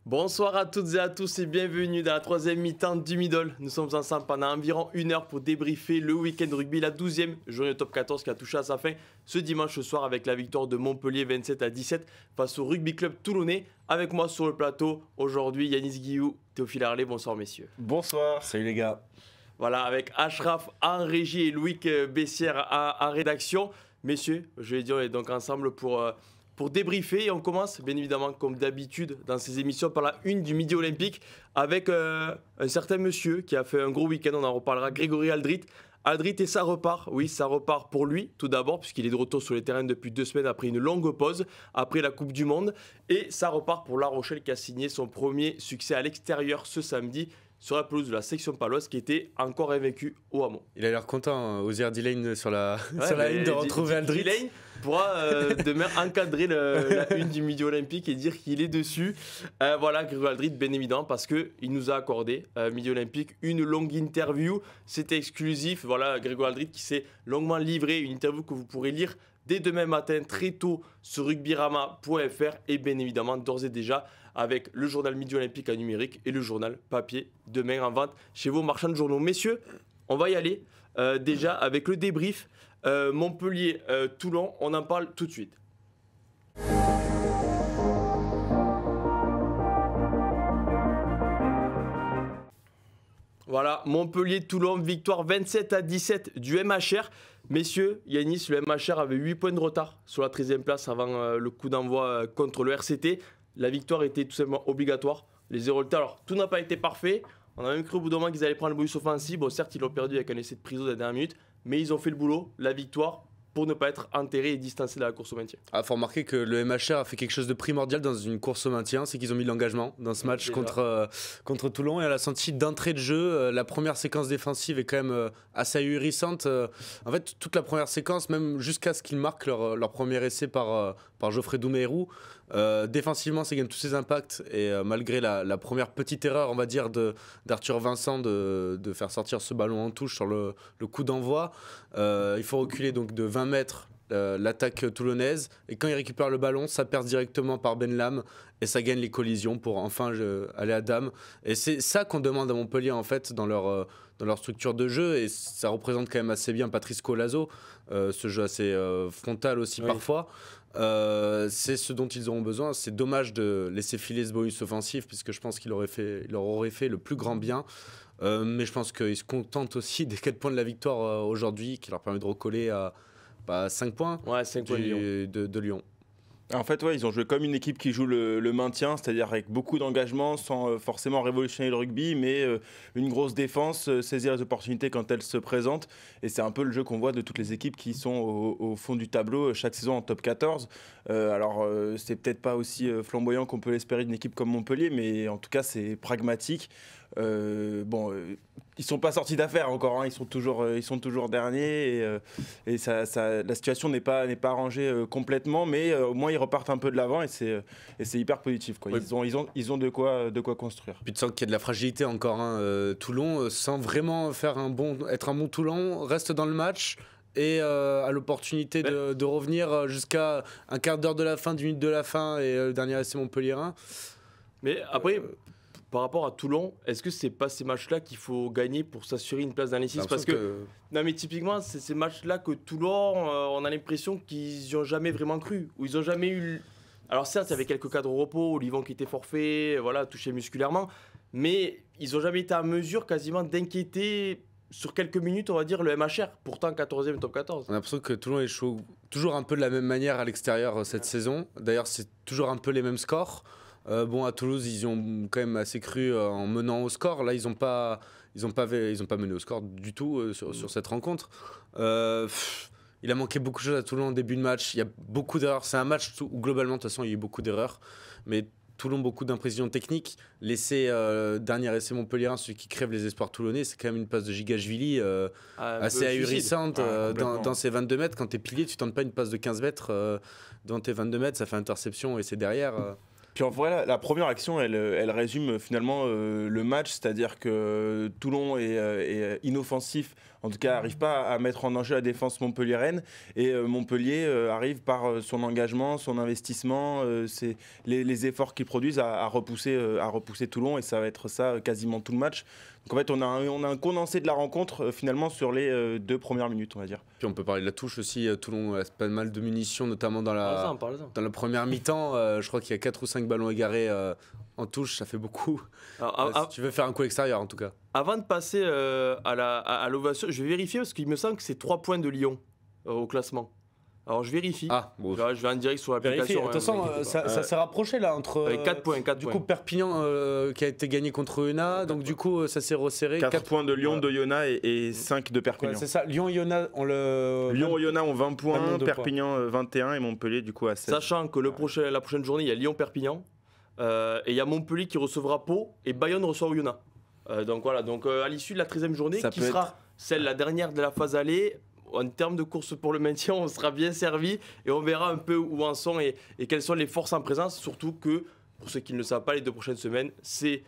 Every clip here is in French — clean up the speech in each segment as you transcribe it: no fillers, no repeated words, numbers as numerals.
Bonsoir à toutes et à tous et bienvenue dans la troisième mi-temps du Middle. Nous sommes ensemble pendant environ 1 heure pour débriefer le week-end rugby, la 12e journée top 14 qui a touché à sa fin ce dimanche soir avec la victoire de Montpellier 27-17 face au rugby club toulonnais. Avec moi sur le plateau aujourd'hui Yanis Guillou, Théophile Harley, bonsoir messieurs. Bonsoir. Salut les gars. Voilà, avec Ashraf en régie et Loïc Bessière en rédaction. Messieurs, je vais dire, on est donc ensemble pour débriefer et on commence bien évidemment comme d'habitude dans ces émissions par la une du Midi Olympique avec un certain monsieur qui a fait un gros week-end, on en reparlera, Grégory Aldrit. Aldrit et ça repart, oui ça repart pour lui tout d'abord puisqu'il est de retour sur les terrains depuis 2 semaines après une longue pause, après la Coupe du Monde, et ça repart pour La Rochelle qui a signé son premier succès à l'extérieur ce samedi sur la pelouse de la section paloise qui était encore invaincue au Hameau. Il a l'air content, Ozier D-Lane sur la ligne de retrouver Aldrit. D-Lane pourra demain encadrer la une du Midi Olympique et dire qu'il est dessus. Voilà, Grégory Aldrit, bien évidemment, parce qu'il nous a accordé, Midi Olympique, une longue interview. C'était exclusif. Voilà, Grégory Aldrit qui s'est longuement livré, une interview que vous pourrez lire dès demain matin, très tôt, sur rugbyrama.fr et bien évidemment, d'ores et déjà, avec le journal Midi Olympique en numérique et le journal papier demain en vente chez vos marchands de journaux. Messieurs, on va y aller déjà avec le débrief. Montpellier-Toulon, on en parle tout de suite. Voilà, Montpellier-Toulon, victoire 27-17 du MHR. Messieurs, Yanis, le MHR avait 8 points de retard sur la 13e place avant le coup d'envoi contre le RCT. La victoire était tout simplement obligatoire. Les résultats, alors tout n'a pas été parfait. On a même cru au bout d'un moment qu'ils allaient prendre le bonus offensif. Bon, certes, ils l'ont perdu avec un essai de prise de la dernière minute, mais ils ont fait le boulot, la victoire, pour ne pas être enterrés et distancés de la course au maintien. Il faut remarquer que le MHR a fait quelque chose de primordial dans une course au maintien, c'est qu'ils ont mis de l'engagement dans ce match contre Toulon, et à la sortie d'entrée de jeu, la première séquence défensive est quand même assez ahurissante. En fait, toute la première séquence, même jusqu'à ce qu'ils marquent leur premier essai par Geoffrey Doumerou, défensivement, ça gagne tous ses impacts, et malgré la première petite erreur, on va dire, d'Arthur Vincent de faire sortir ce ballon en touche sur le coup d'envoi, il faut reculer donc de 20 mètres l'attaque toulonnaise, et quand il récupère le ballon, ça perce directement par Ben Lam et ça gagne les collisions pour enfin aller à Dame. Et c'est ça qu'on demande à Montpellier en fait dans leur structure de jeu, et ça représente quand même assez bien Patrice Colazo, ce jeu assez frontal aussi parfois. C'est ce dont ils auront besoin. C'est dommage de laisser filer ce bonus offensif puisque je pense qu'il leur aurait fait le plus grand bien. Mais je pense qu'ils se contentent aussi des 4 points de la victoire aujourd'hui, qui leur permet de recoller à 5 points, 5 points de Lyon. En fait, ouais, ils ont joué comme une équipe qui joue le maintien, c'est-à-dire avec beaucoup d'engagement, sans forcément révolutionner le rugby, mais une grosse défense, saisir les opportunités quand elles se présentent. Et c'est un peu le jeu qu'on voit de toutes les équipes qui sont au fond du tableau chaque saison en top 14. C'est peut-être pas aussi flamboyant qu'on peut l'espérer d'une équipe comme Montpellier, mais en tout cas, c'est pragmatique. Ils sont pas sortis d'affaire encore, hein. Ils sont toujours derniers, et la situation n'est pas arrangée complètement, mais au moins ils repartent un peu de l'avant, et c'est hyper positif, quoi. Oui. Ils ont de quoi construire. Puis tu sens qu'il y a de la fragilité encore, hein. Toulon, sans vraiment être un bon Toulon, reste dans le match et a l'opportunité de revenir jusqu'à un quart d'heure de la fin, 10 minutes de la fin, et le dernier essai montpelliérain. Mais après, par rapport à Toulon, est-ce que c'est pas ces matchs-là qu'il faut gagner pour s'assurer une place dans les 6 ? Parce que non, mais typiquement, c'est ces matchs-là que Toulon, on a l'impression qu'ils n'y ont jamais vraiment cru, ou ils n'ont jamais eu. Alors certes, il y avait quelques cas de repos, Olivon qui était forfait, voilà, touché musculairement, mais ils n'ont jamais été à mesure quasiment d'inquiéter sur quelques minutes, on va dire, le MHR, pourtant 14e top 14. On a l'impression que Toulon échoue toujours un peu de la même manière à l'extérieur cette saison. D'ailleurs, c'est toujours un peu les mêmes scores. À Toulouse, ils ont quand même assez cru en menant au score. Là, ils ont pas mené au score du tout sur cette rencontre. Il a manqué beaucoup de choses à Toulon en début de match. Il y a beaucoup d'erreurs. C'est un match où globalement, de toute façon, il y a eu beaucoup d'erreurs. Mais Toulon, beaucoup d'imprécisions techniques. Dernier essai Montpellier, celui qui crève les espoirs toulonnais, c'est quand même une passe de Gigashvili assez ahurissante dans ses 22 mètres. Quand tu es pilier, tu tentes pas une passe de 15 mètres dans tes 22 mètres, ça fait interception et c'est derrière. Puis en vrai, la première action, elle résume finalement le match, c'est-à-dire que Toulon est inoffensif, en tout cas n'arrive pas à mettre en danger la défense montpelliéraine, et Montpellier arrive par son engagement, son investissement, les efforts qu'ils produisent à repousser Toulon, et ça va être ça quasiment tout le match. Donc en fait, on a un condensé de la rencontre finalement sur les 2 premières minutes, on va dire. Puis on peut parler de la touche aussi. Toulon a pas mal de munitions, notamment dans la première mi-temps. Je crois qu'il y a 4 ou 5 ballons égarés en touche, ça fait beaucoup. Si tu veux faire un coup extérieur en tout cas. Avant de passer à l'ovation, je vais vérifier parce qu'il me semble que c'est 3 points de Lyon au classement. Alors je vérifie. Bon. Je vais en direct sur l'application. De toute façon, ça s'est rapproché là entre. 4 points. Du coup, Perpignan qui a été gagné contre Oyonnax, donc du coup, ça s'est resserré. 4 points de Lyon, de Oyonnax et 5 de Perpignan. Ouais, c'est ça. Lyon et Oyonnax ont 20 points, Perpignan 21 et Montpellier du coup à 16. Sachant que la prochaine journée, il y a Lyon-Perpignan et il y a Montpellier qui recevra Pau et Bayonne reçoit Oyonnax. Donc voilà, à l'issue de la 13e journée, qui sera la dernière de la phase aller. En termes de course pour le maintien, on sera bien servi et on verra un peu où en sont et quelles sont les forces en présence. Surtout que, pour ceux qui ne le savent pas, les 2 prochaines semaines, ce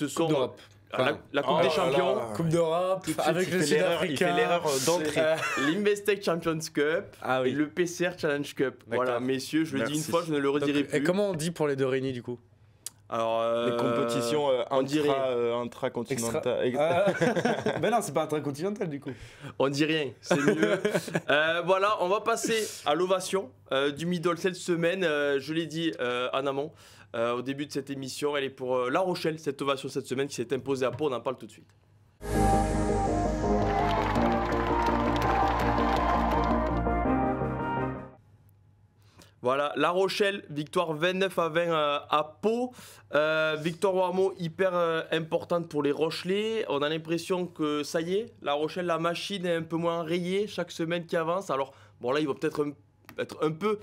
sont la Coupe des Champions. Coupe d'Europe, avec le Sud-Africain. Il fait l'erreur d'entrée. L'Investec Champions Cup et le PCR Challenge Cup. D'accord. Voilà, messieurs, je le dis une fois, je ne le redirai plus. Et comment on dit pour les 2 réunis du coup? Alors, les compétitions intracontinentales. Ben non, c'est pas intracontinental du coup. On dit rien, c'est mieux. Voilà, on va passer à l'ovation du middle cette semaine. Je l'ai dit en amont au début de cette émission. Elle est pour La Rochelle, cette ovation cette semaine qui s'est imposée à Pau. On en parle tout de suite. Voilà, La Rochelle, victoire 29-20 à Pau. Victoire Warmo hyper importante pour les Rochelais. On a l'impression que ça y est, La Rochelle, la machine est un peu moins rayée chaque semaine qui avance. Alors, bon là, ils vont peut-être être un peu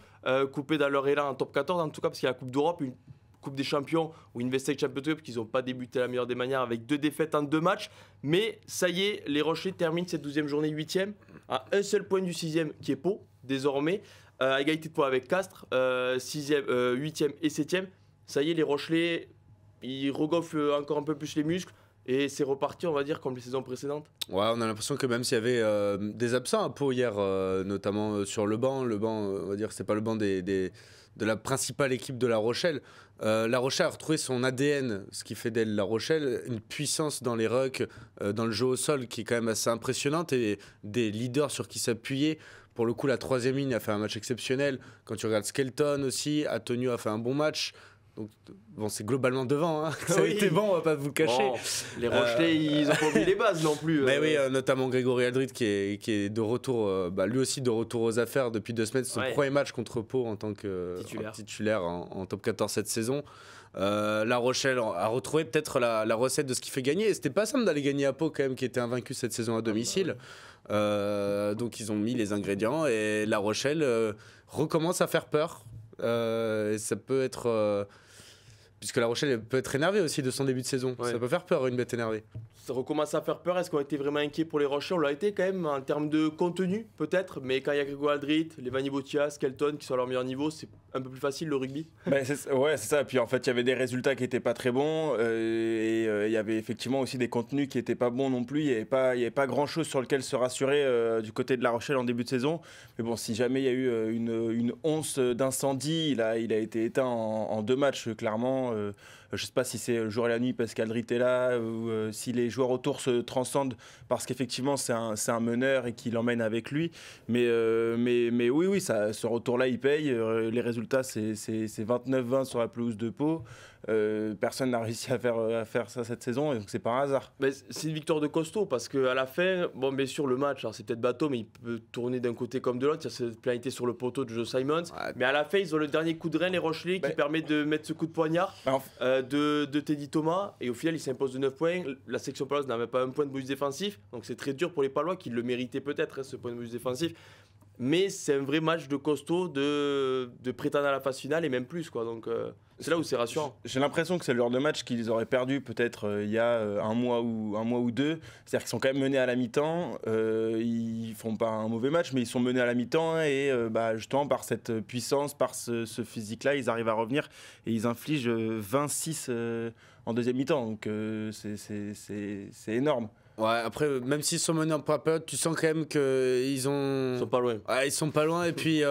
coupés dans leur élan en top 14, en tout cas, parce qu'il y a la Coupe d'Europe, une Coupe des Champions ou Investec Champions Cup qu'ils n'ont pas débuté la meilleure des manières avec 2 défaites en 2 matchs. Mais ça y est, les Rochelais terminent cette 12e journée 8e à un seul point du 6e qui est Pau, désormais. À égalité de points avec Castres, 6e, 8e et 7e. Ça y est, les Rochelais, ils regonflent encore un peu plus les muscles. Et c'est reparti, on va dire, comme les saisons précédentes. Ouais, on a l'impression que même s'il y avait des absents à Pau hier, notamment sur le banc, on va dire que c'est pas le banc de la principale équipe de La Rochelle. La Rochelle a retrouvé son ADN, ce qui fait d'elle La Rochelle, une puissance dans les rucks, dans le jeu au sol qui est quand même assez impressionnante et des leaders sur qui s'appuyer. Pour le coup, la 3e ligne a fait un match exceptionnel. Quand tu regardes Skelton aussi, Antonio a fait un bon match. Donc, bon, c'est globalement devant. Hein. Ça a été bon, on va pas vous le cacher. Bon, les Rochelais, ils ont pas oublié les bases non plus. Mais oui, notamment Grégory Aldrit qui est de retour, lui aussi de retour aux affaires depuis 2 semaines. C'est son premier match contre Pau en tant que titulaire en top 14 cette saison. La Rochelle a retrouvé peut-être la recette de ce qui fait gagner. Et c'était pas simple d'aller gagner à Pau quand même, qui était invaincu cette saison à domicile. Donc ils ont mis les ingrédients et La Rochelle recommence à faire peur. Et ça peut être... puisque La Rochelle peut être énervée aussi de son début de saison. Ça peut faire peur, une bête énervée. Ça recommence à faire peur. Est-ce qu'on a été vraiment inquiet pour les Rochelais? On l'a été quand même en termes de contenu, peut-être. Mais quand il y a Grégory Aldrit, Levani Botia, Skelton qui sont à leur meilleur niveau, c'est un peu plus facile le rugby. C'est ça. Puis en fait, il y avait des résultats qui n'étaient pas très bons. Et il y avait effectivement aussi des contenus qui n'étaient pas bons non plus. Il n'y avait pas grand-chose sur lequel se rassurer du côté de La Rochelle en début de saison. Mais bon, si jamais il y a eu une once d'incendie, il a été éteint en 2 matchs, clairement. Je ne sais pas si c'est le jour et la nuit parce qu'Aldrit est là ou si les joueurs autour se transcendent parce qu'effectivement c'est un meneur et qu'il emmène avec lui. Mais oui, ce retour-là, il paye. Les résultats, c'est 29-20 sur la pelouse de Pau. Personne n'a réussi à faire ça cette saison, et donc c'est pas un hasard. Mais c'est une victoire de costaud parce qu'à la fin, bon, bien sûr, le match, c'est peut-être bateau, mais il peut tourner d'un côté comme de l'autre. Il y a cette pénalité sur le poteau de Joe Simons. Ouais. Mais à la fin, ils ont le dernier coup de rein, les Rochelais, qui permet de mettre ce coup de poignard de Teddy Thomas. Et au final, il s'impose de 9 points. La section paloise n'avait pas un point de bonus défensif. Donc c'est très dur pour les Palois qui le méritaient peut-être, ce point de bonus défensif. mais c'est un vrai match de costaud, de prétendre à la phase finale et même plus, quoi. Donc c'est là où c'est rassurant. J'ai l'impression que c'est le genre de match qu'ils auraient perdu peut-être il y a un mois ou deux. C'est-à-dire qu'ils sont quand même menés à la mi-temps. Ils font pas un mauvais match, mais ils sont menés à la mi-temps et justement par cette puissance, par ce physique-là, ils arrivent à revenir et ils infligent 26 en deuxième mi-temps. Donc c'est énorme. Ouais, après, même s'ils sont menés en première période, tu sens quand même qu'ils ont. Ils sont pas loin. Ouais, ils sont pas loin. Et puis,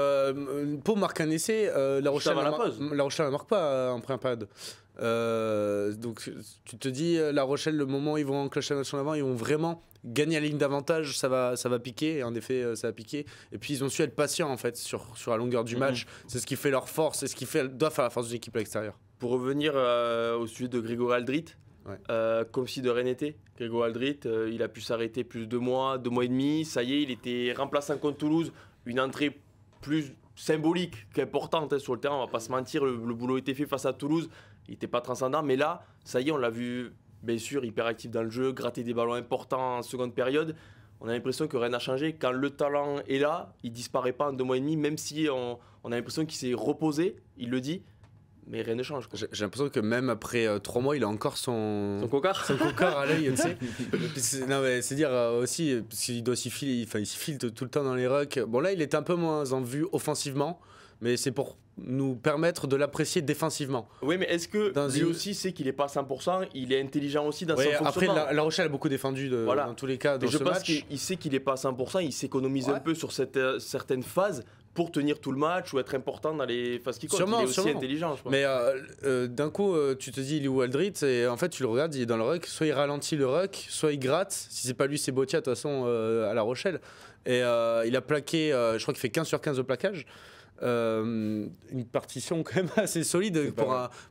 pour marquer un essai, La Rochelle ne marque pas en première période. Donc, tu te dis, La Rochelle, le moment où ils vont enclencher la match en avant, ils vont vraiment gagner la ligne d'avantage. Ça va piquer. Et en effet, ça va piquer. Et puis, ils ont su être patients, en fait, sur la longueur du match. C'est ce qui fait leur force. C'est ce qui doit faire la force d'une équipe à l'extérieur. Pour revenir au sujet de Grégory Aldrit, comme si de rien n'était. Grégory Aldrit, il a pu s'arrêter plus de 2 mois et demi. Ça y est, il était remplaçant contre Toulouse. Une entrée plus symbolique qu'importante sur le terrain. On va pas se mentir, le boulot était fait face à Toulouse. Il n'était pas transcendant. Mais là, ça y est, on l'a vu, bien sûr, hyper actif dans le jeu, gratter des ballons importants en seconde période. On a l'impression que rien n'a changé. Quand le talent est là, il disparaît pas en 2 mois et demi, même si on a l'impression qu'il s'est reposé, il le dit. Mais rien ne change. J'ai l'impression que même après 3 mois, il a encore son cocard à l'œil, tu sais. Non, mais c'est dire aussi, parce qu'il doit s'y filer, il s'y file tout le temps dans les rucks. Bon, là, il est un peu moins en vue offensivement, mais c'est pour nous permettre de l'apprécier défensivement. Oui, mais est-ce que lui aussi sait qu'il n'est pas à 100%? Il est intelligent aussi dans son fonctionnement. Après, La Rochelle a beaucoup défendu dans tous les cas dans ce match. Je pense qu'il sait qu'il n'est pas à 100%, il s'économise un peu sur certaines phases pour tenir tout le match ou être important dans les phases qui comptent. Il est aussi intelligent, je pense. Mais d'un coup, tu te dis, il est où Aldrit? Et en fait, tu le regardes, il est dans le ruck. Soit il ralentit le ruck, soit il gratte. Si c'est pas lui, c'est Botia, de toute façon, à La Rochelle. Et il a plaqué, je crois qu'il fait 15 sur 15 de plaquage. Une partition quand même assez solide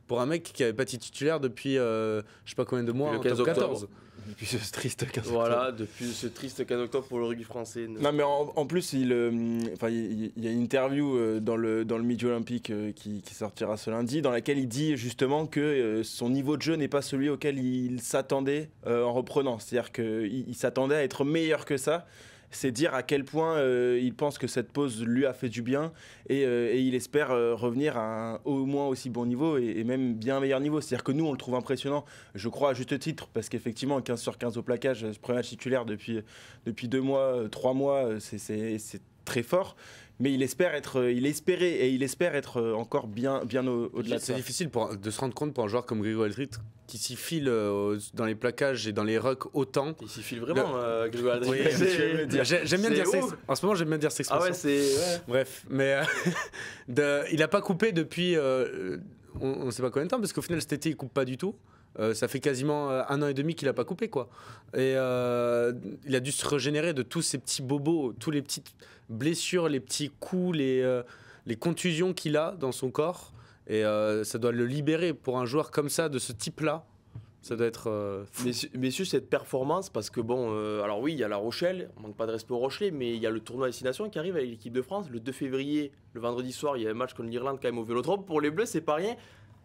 pour un mec qui n'avait pas été titulaire depuis je sais pas combien de mois, le 15 octobre. Depuis ce triste 15 octobre. Voilà, depuis ce triste 15 octobre pour le rugby français. Non, mais en plus, il y a une interview dans le Midi Olympique qui sortira ce lundi, dans laquelle il dit justement que son niveau de jeu n'est pas celui auquel il s'attendait en reprenant. C'est-à-dire qu'il s'attendait à être meilleur que ça. C'est dire à quel point il pense que cette pause lui a fait du bien et il espère revenir à un au moins aussi bon niveau et même bien meilleur niveau. C'est-à-dire que nous, on le trouve impressionnant, je crois à juste titre, parce qu'effectivement, 15 sur 15 au plaquage, ce premier match titulaire depuis 2 mois, 3 mois, c'est très fort. Mais il espère être encore bien au-delà de ça. C'est difficile de se rendre compte pour un joueur comme Grégory Aldrit qui s'y file dans les plaquages et dans les rucks autant. Il s'y file vraiment, Grégory Aldrit. Oui, j'aime bien dire ça. En ce moment, j'aime bien dire cette expression. Ah ouais, c'est... Bref, mais il n'a pas coupé depuis on ne sait pas combien de temps, parce qu'au final, cet été, il ne coupe pas du tout. Ça fait quasiment 1 an et demi qu'il n'a pas coupé, quoi. Et il a dû se régénérer de tous ces petits bobos, tous les petites blessures, les petits coups, les contusions qu'il a dans son corps. Et ça doit le libérer pour un joueur comme ça, de ce type-là. Ça doit être fou. Messieurs, cette performance, parce que bon, alors oui, il y a La Rochelle, on manque pas de respect au Rochelais, mais il y a le tournoi Destination qui arrive avec l'équipe de France. Le 2 février, le vendredi soir, il y a un match contre l'Irlande quand même au Vélodrome. Pour les Bleus, c'est pas rien.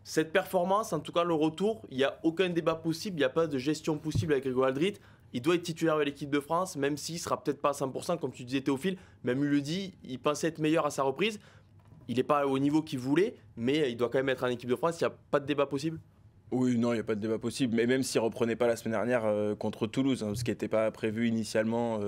Cette performance, en tout cas le retour, il n'y a aucun débat possible, il n'y a pas de gestion possible avec Grégory Aldrit. Il doit être titulaire avec l'équipe de France, même s'il ne sera peut-être pas à 100%, comme tu disais Théophile. Même lui le dit, il pensait être meilleur à sa reprise. Il n'est pas au niveau qu'il voulait, mais il doit quand même être en équipe de France. Il n'y a pas de débat possible. Oui, non, il n'y a pas de débat possible. Mais même s'il ne reprenait pas la semaine dernière contre Toulouse, ce qui n'était pas prévu initialement,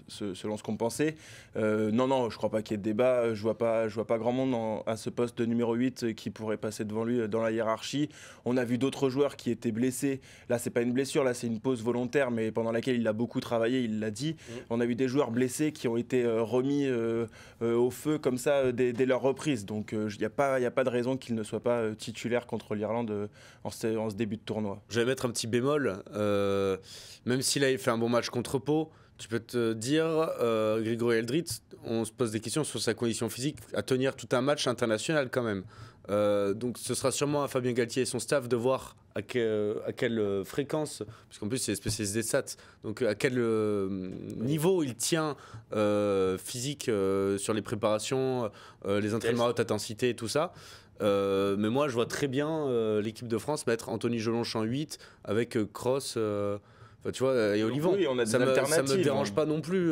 selon ce qu'on pensait. Non, je ne crois pas qu'il y ait de débat. Je vois pas grand monde à ce poste de numéro 8 qui pourrait passer devant lui dans la hiérarchie. On a vu d'autres joueurs qui étaient blessés. Là, ce n'est pas une blessure, là, c'est une pause volontaire, mais pendant laquelle il a beaucoup travaillé, il l'a dit. On a vu des joueurs blessés qui ont été remis au feu comme ça dès leur reprise. Donc, il n'y a pas de raison qu'il ne soit pas titulaire contre l'Irlande en ce début de tournoi. Je vais mettre un petit bémol, même s'il a fait un bon match contre Pau, tu peux te dire, Grégory Aldrit, on se pose des questions sur sa condition physique à tenir tout un match international quand même. Donc ce sera sûrement à Fabien Galtier et son staff de voir à quelle fréquence, parce qu'en plus c'est spécialisé des stats, donc à quel niveau il tient physique sur les préparations, les entraînements à haute intensité et tout ça. Mais moi je vois très bien l'équipe de France mettre Anthony Jelonch en 8 avec Cross, Enfin, tu vois, et Olivon, oui, on a des ça me alternatives. dérange pas non plus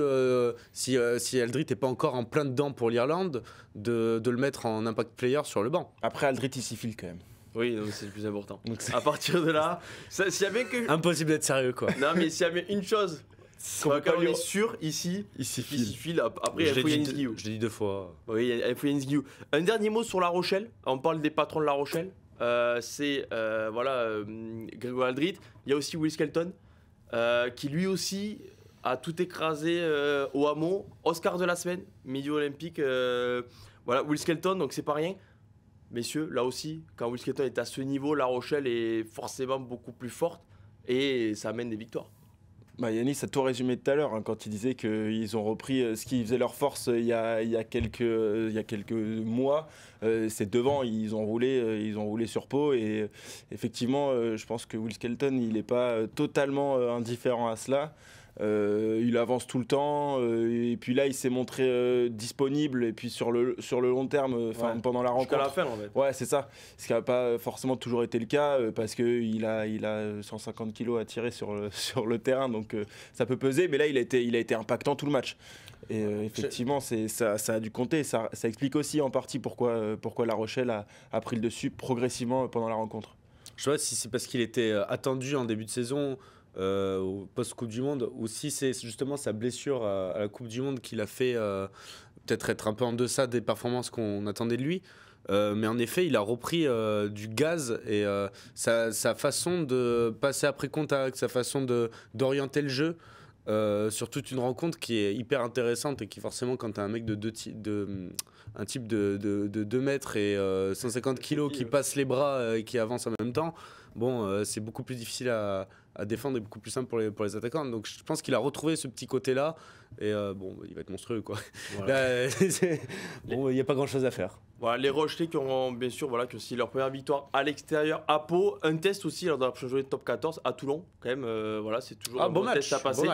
si Aldrit n'est pas encore en plein dedans pour l'Irlande, de le mettre en impact player sur le banc. Après, Aldrit, il s'y file quand même. Oui, c'est le plus important. À partir de là, s'il y avait que... Impossible d'être sérieux, quoi. Non, mais s'il y avait une chose, on est sûr, ici, il s'y file. Après, il faut Yanis Guillou. Je l'ai dit 2 fois. Oui, il faut Yanis Guillou. Un dernier mot sur La Rochelle. On parle des patrons de La Rochelle. C'est Grégoire Aldrit. Il y a aussi Will Skelton, qui lui aussi a tout écrasé au hameau. Oscar de la semaine, milieu olympique. Will Skelton, donc c'est pas rien. Messieurs, là aussi, quand Will Skelton est à ce niveau, La Rochelle est forcément beaucoup plus forte et ça amène des victoires. Yanis a tout résumé tout à l'heure quand il disait qu'ils ont repris ce qui faisait leur force il y a quelques mois. C'est devant, ils ont roulé sur Pau et effectivement, je pense que Will Skelton, il n'est pas totalement indifférent à cela. Il avance tout le temps et puis là il s'est montré disponible et puis sur le long terme pendant la rencontre jusqu'à la fin en fait. Ouais, c'est ça, ce qui n'a pas forcément toujours été le cas parce qu'il a 150 kilos à tirer sur le terrain, donc ça peut peser, mais là il a été impactant tout le match et effectivement ça a dû compter. Ça explique aussi en partie pourquoi La Rochelle a pris le dessus progressivement pendant la rencontre. Je sais pas si c'est parce qu'il était attendu en début de saison au post-Coupe du Monde, ou si c'est justement sa blessure à la Coupe du Monde qui l'a fait peut-être être un peu en deçà des performances qu'on attendait de lui. Mais en effet, il a repris du gaz et sa façon de passer après contact, sa façon d'orienter le jeu sur toute une rencontre qui est hyper intéressante et qui forcément, quand tu as un mec un type de 2 mètres et 150 kilos qui passe les bras et qui avance en même temps, c'est beaucoup plus difficile à défendre et beaucoup plus simple pour les attaquants. Donc je pense qu'il a retrouvé ce petit côté-là et il va être monstrueux, quoi. Voilà. Il n'y a pas grand-chose à faire. Voilà, les Rochelais qui ont bien sûr qui ont aussi leur première victoire à l'extérieur à Pau. Un test aussi lors de la prochaine journée de top 14 à Toulon. Quand même, c'est toujours un bon test à passer.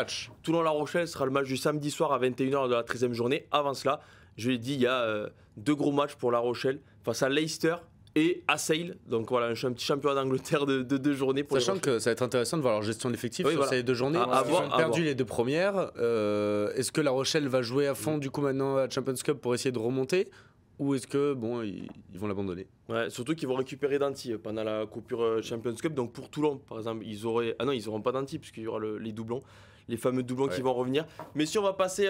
Toulon-La Rochelle sera le match du samedi soir à 21h de la 13e journée. Avant cela, je l'ai dit, il y a 2 gros matchs pour La Rochelle face à Leicester et à Sale. Donc voilà, un petit championnat d'Angleterre de 2 journées. Sachant que ça va être intéressant de voir leur gestion de l'effectif sur ces 2 journées. Ils ont perdu les 2 premières. Est-ce que La Rochelle va jouer à fond du coup maintenant à Champions Cup pour essayer de remonter, ou est-ce que ils vont l'abandonner? Ouais, surtout qu'ils vont récupérer Danty pendant la coupure Champions Cup. Donc pour Toulon, par exemple, ils n'auront pas Danty puisqu'il y aura les doublons, les fameux doublons qui vont revenir. Mais si on va passer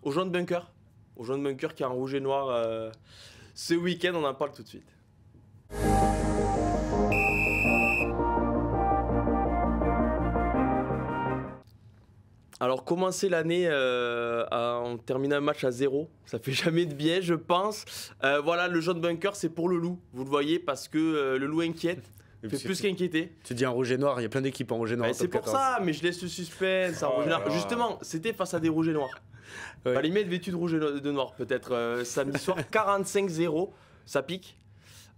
au jaune bunker, qui est en rouge et noir ce week-end, on en parle tout de suite. Alors commencer l'année en terminant un match à 0, ça fait jamais de bien, je pense. Le jaune bunker, c'est pour le Loup, vous le voyez, parce que le Loup inquiète. Fait plus qu'inquiéter. Tu dis en rouge et noir, il y a plein d'équipes en rouge et noir. C'est pour ça, mais je laisse le suspense en rouge et noir. Justement, c'était face à des rouges et noirs. Ouais. Les mettre vêtus de rouge et de noir, peut-être samedi soir. 45-0, ça pique.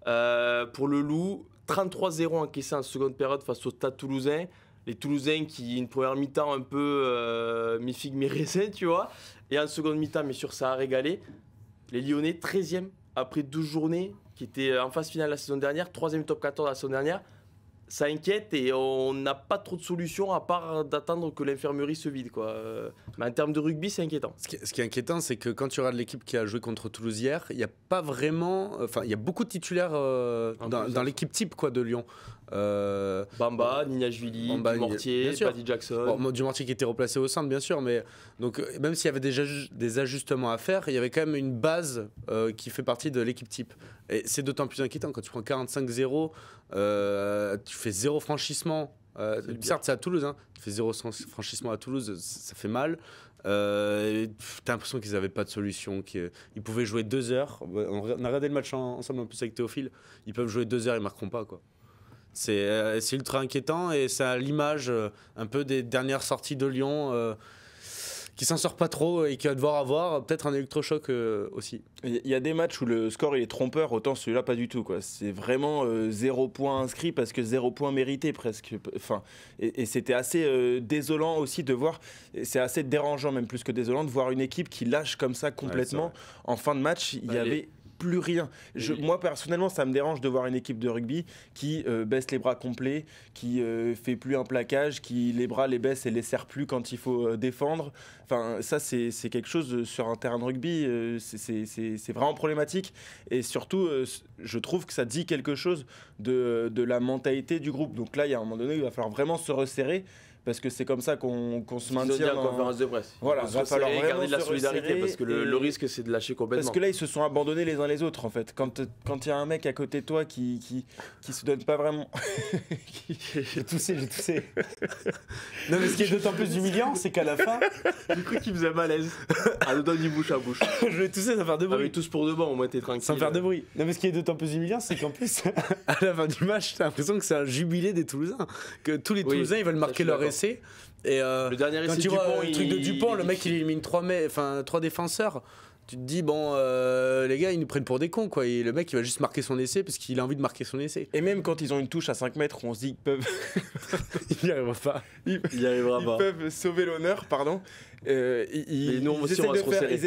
Pour le Loup, 33-0 encaissé en seconde période face au Stade Toulousain. Les Toulousains qui, une première mi-temps un peu mi-figue, mi-raisin, tu vois. Et en seconde mi-temps, bien sûr, ça a régalé. Les Lyonnais, 13e après 12 journées, qui étaient en phase finale la saison dernière, 3e top 14 la saison dernière. Ça inquiète et on n'a pas trop de solutions à part d'attendre que l'infirmerie se vide, quoi. Mais en termes de rugby, c'est inquiétant. Ce qui est inquiétant, c'est que quand tu regardes l'équipe qui a joué contre Toulouse hier, il n'y a pas vraiment... Enfin, il y a beaucoup de titulaires dans l'équipe type, quoi, de Lyon. Bamba, Nignashvili, Dumortier, Paddy Jackson. Dumortier qui était replacé au centre, bien sûr, mais donc, même s'il y avait des ajustements à faire, il y avait quand même une base qui fait partie de l'équipe type. Et c'est d'autant plus inquiétant quand tu prends 45-0, tu fais 0 franchissement. Certes, c'est à Toulouse, hein. Tu fais 0 franchissement à Toulouse, ça fait mal. T'as l'impression qu'ils n'avaient pas de solution, qu'ils pouvaient jouer 2 heures. On a regardé le match ensemble en plus avec Théophile. Ils peuvent jouer 2 heures, ils marqueront pas, quoi. C'est ultra inquiétant et ça a l'image un peu des dernières sorties de Lyon qui s'en sort pas trop et qui va devoir avoir peut-être un électrochoc aussi. Il y a des matchs où le score il est trompeur, autant celui-là pas du tout, quoi. C'est vraiment 0 point inscrit parce que 0 point mérité presque. Enfin, et c'était assez désolant aussi de voir, c'est assez dérangeant même plus que désolant de voir une équipe qui lâche comme ça complètement. En fin de match, il y avait plus rien. Moi, personnellement, ça me dérange de voir une équipe de rugby qui baisse les bras complets, qui fait plus un plaquage, qui les bras les baisse et les serre plus quand il faut défendre. Enfin, ça, c'est quelque chose sur un terrain de rugby, c'est vraiment problématique. Et surtout, je trouve que ça dit quelque chose de la mentalité du groupe. Donc là, il y a un moment donné, il va falloir vraiment se resserrer. Parce que c'est comme ça qu'on se maintient en conférence de presse. Voilà, il va falloir vraiment garder de la solidarité parce que le risque c'est de lâcher complètement. Parce que là ils se sont abandonnés les uns les autres en fait. Quand il y a un mec à côté de toi qui se donne pas vraiment. J'ai toussé. Non mais ce qui est d'autant plus humiliant, c'est qu'à la fin, du coup qui faisait malaise. À deux doigts du bouche à bouche. Je vais tousser sans faire de bruit. Ah, tous pour de bon, au moins t'es tranquille. Sans faire de bruit. Non mais ce qui est d'autant plus humiliant, c'est qu'en plus à la fin du match, t'as l'impression que c'est un jubilé des Toulousains, que tous les Toulousains ils veulent marquer leur essai. Et le dernier quand essai tu vois Dupont, le truc de Dupont, le mec il élimine 3 défenseurs. Tu te dis bon les gars ils nous prennent pour des cons quoi. Et le mec il va juste marquer son essai parce qu'il a envie de marquer son essai. Et même quand ils ont une touche à 5 mètres, on se dit qu'ils peuvent. Il n'y arrivera pas. Il y arrivera pas. Ils peuvent sauver l'honneur, pardon. Ils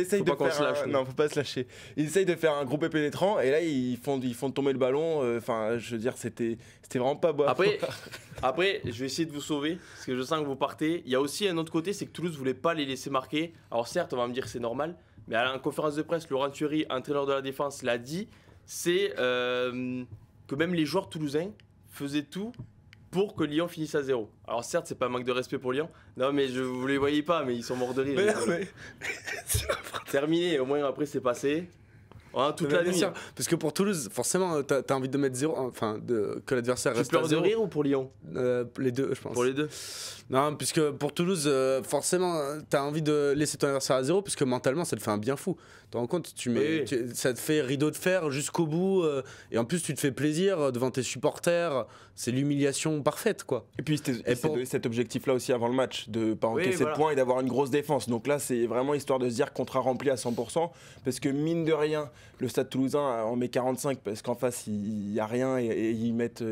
essayent de faire. Non, faut pas se lâcher. Ils essayent de faire un groupe pénétrant et là ils font tomber le ballon. Enfin, je veux dire, c'était vraiment pas beau. Après, je vais essayer de vous sauver parce que je sens que vous partez. Il y a aussi un autre côté, c'est que Toulouse voulait pas les laisser marquer. Alors certes, on va me dire que c'est normal, mais à la conférence de presse, Laurent Thury, entraîneur de la défense, l'a dit. C'est que même les joueurs toulousains faisaient tout pour que Lyon finisse à 0. Alors certes, c'est pas un manque de respect pour Lyon. Non, mais vous les voyez pas, mais ils sont morts de rire. Terminé. Au moins après, c'est passé. Toute la nuit. Parce que pour Toulouse, forcément, t'as envie de mettre 0, enfin, que l'adversaire reste à 0. Tu pleures de rire ou pour Lyon? Les deux, je pense. Pour les deux. Non, puisque pour Toulouse, forcément, t'as envie de laisser ton adversaire à 0, puisque mentalement, ça te fait un bien fou. Tu te rends compte, ça te fait rideau de fer jusqu'au bout, et en plus, tu te fais plaisir devant tes supporters. C'est l'humiliation parfaite, quoi. Et puis, c'était cet objectif-là aussi avant le match, de pas encaisser de points et d'avoir une grosse défense. Donc là, c'est vraiment histoire de se dire contrat rempli à 100%, parce que mine de rien, le Stade Toulousain en met 45 parce qu'en face il n'y a rien et ils mettent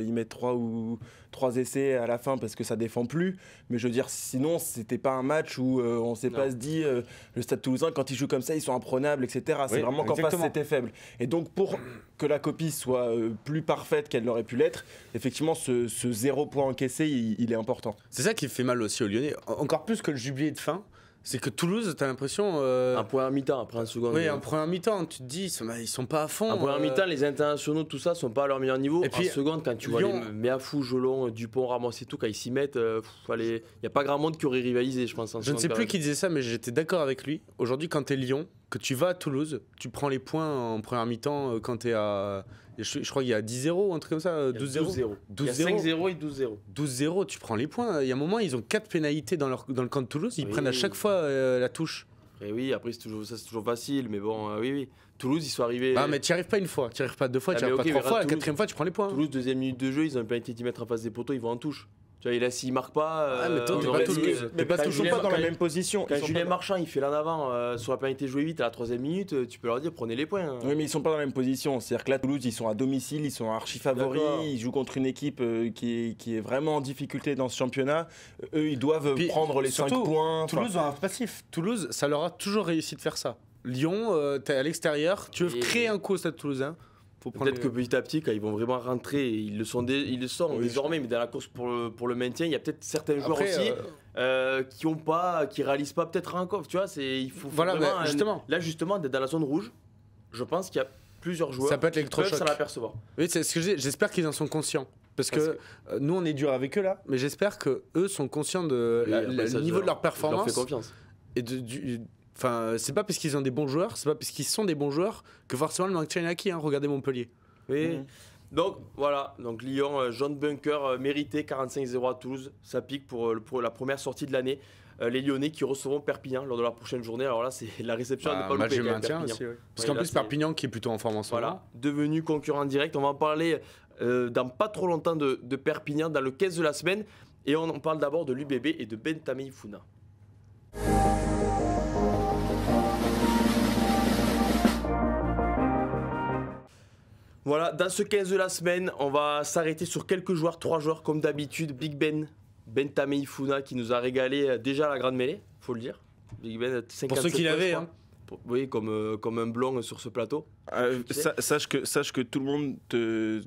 3 essais à la fin parce que ça défend plus. Mais je veux dire, sinon c'était pas un match où on s'est pas se dit le Stade Toulousain quand ils jouent comme ça ils sont imprenables, etc. C'est vraiment qu'en face c'était faible. Et donc pour que la copie soit plus parfaite qu'elle l'aurait pu l'être, effectivement ce 0 point encaissé il est important. C'est ça qui fait mal aussi aux Lyonnais, encore plus que le jubilé de fin. C'est que Toulouse, t'as l'impression. Un point à mi-temps, après un second. Oui, un point à mi-temps, tu te dis, ils sont pas à fond. Un point à mi-temps, les internationaux, tout ça, sont pas à leur meilleur niveau. Et puis, en seconde, quand tu vois les Méafou, Jolon, Dupont, Ramos et tout, quand ils s'y mettent, il n'y a pas grand monde qui aurait rivalisé, je pense. Je ne sais plus qui disait ça, mais j'étais d'accord avec lui. Aujourd'hui, quand t'es Lyon, que tu vas à Toulouse, tu prends les points en première mi-temps quand t'es à. Je crois qu'il y a 10-0, un truc comme ça, 12-0. Il y a 5-0 et 12-0. 12-0, tu prends les points. Il y a un moment, ils ont 4 pénalités dans le camp de Toulouse, ils prennent à chaque fois la touche. Et oui, après, c'est toujours facile, mais bon, oui. Toulouse, ils sont arrivés. Ah, mais tu n'y arrives pas une fois, tu n'y arrives pas deux fois, tu n'y arrives pas 3 fois, la 4e fois, tu prends les points. Toulouse, 2e minute de jeu, ils ont une pénalité de 10 mètres en face des poteaux, ils vont en touche. Tu vois, et là, s'ils ne marquent pas. Mais toi, t'es pas toujours pas dans la même position. Quand Julien Marchand il fait l'en avant sur la pénalité jouée vite à la 3e minute, tu peux leur dire prenez les points. Oui, mais ils sont pas dans la même position. C'est-à-dire que là, Toulouse, ils sont à domicile, ils sont archi favoris, ils jouent contre une équipe qui est vraiment en difficulté dans ce championnat. Eux, ils doivent prendre les 5 points. Toulouse ont un passif. Toulouse, ça leur a toujours réussi de faire ça. Lyon, t'es à l'extérieur, tu veux créer un coup au Stade Toulousain. Peut-être que petit à petit, quand ils vont vraiment rentrer, ils le sont désormais, mais dans la course pour le maintien, il y a peut-être certains joueurs aussi qui réalisent pas peut-être encore. Tu vois, il faut vraiment justement. Là justement, d'être dans la zone rouge, je pense qu'il y a plusieurs joueurs qui peuvent s'en apercevoir. Oui, c'est ce que je dis. J'espère qu'ils en sont conscients. Parce que nous, on est dur avec eux là, mais j'espère que eux sont conscients de le niveau de leur performance. Je leur fais confiance. Et Enfin, c'est pas parce qu'ils ont des bons joueurs, c'est pas parce qu'ils sont des bons joueurs que forcément le maintien est acquis. Regardez Montpellier. Oui. Donc voilà, Lyon, jaune bunker mérité, 45-0 à Toulouse. Ça pique pour la première sortie de l'année. Les Lyonnais qui recevront Perpignan lors de la prochaine journée. Alors là, c'est la réception à ne pas louper. Maintien aussi, oui. Parce qu'en plus, Perpignan qui est plutôt en forme en ce moment. Voilà, devenu concurrent direct. On va en parler dans pas trop longtemps de Perpignan, dans le 15 de la semaine. Et on en parle d'abord de l'UBB et de Bentamé Ifuna. Voilà, dans ce 15 de la semaine, on va s'arrêter sur quelques joueurs, 3 joueurs comme d'habitude. Big Ben, Bentamé Ifuna qui nous a régalé déjà à la grande mêlée, faut le dire. Big Ben, 57 pour ceux qui l'avaient, Oui, comme un blond sur ce plateau. Sache que tout le monde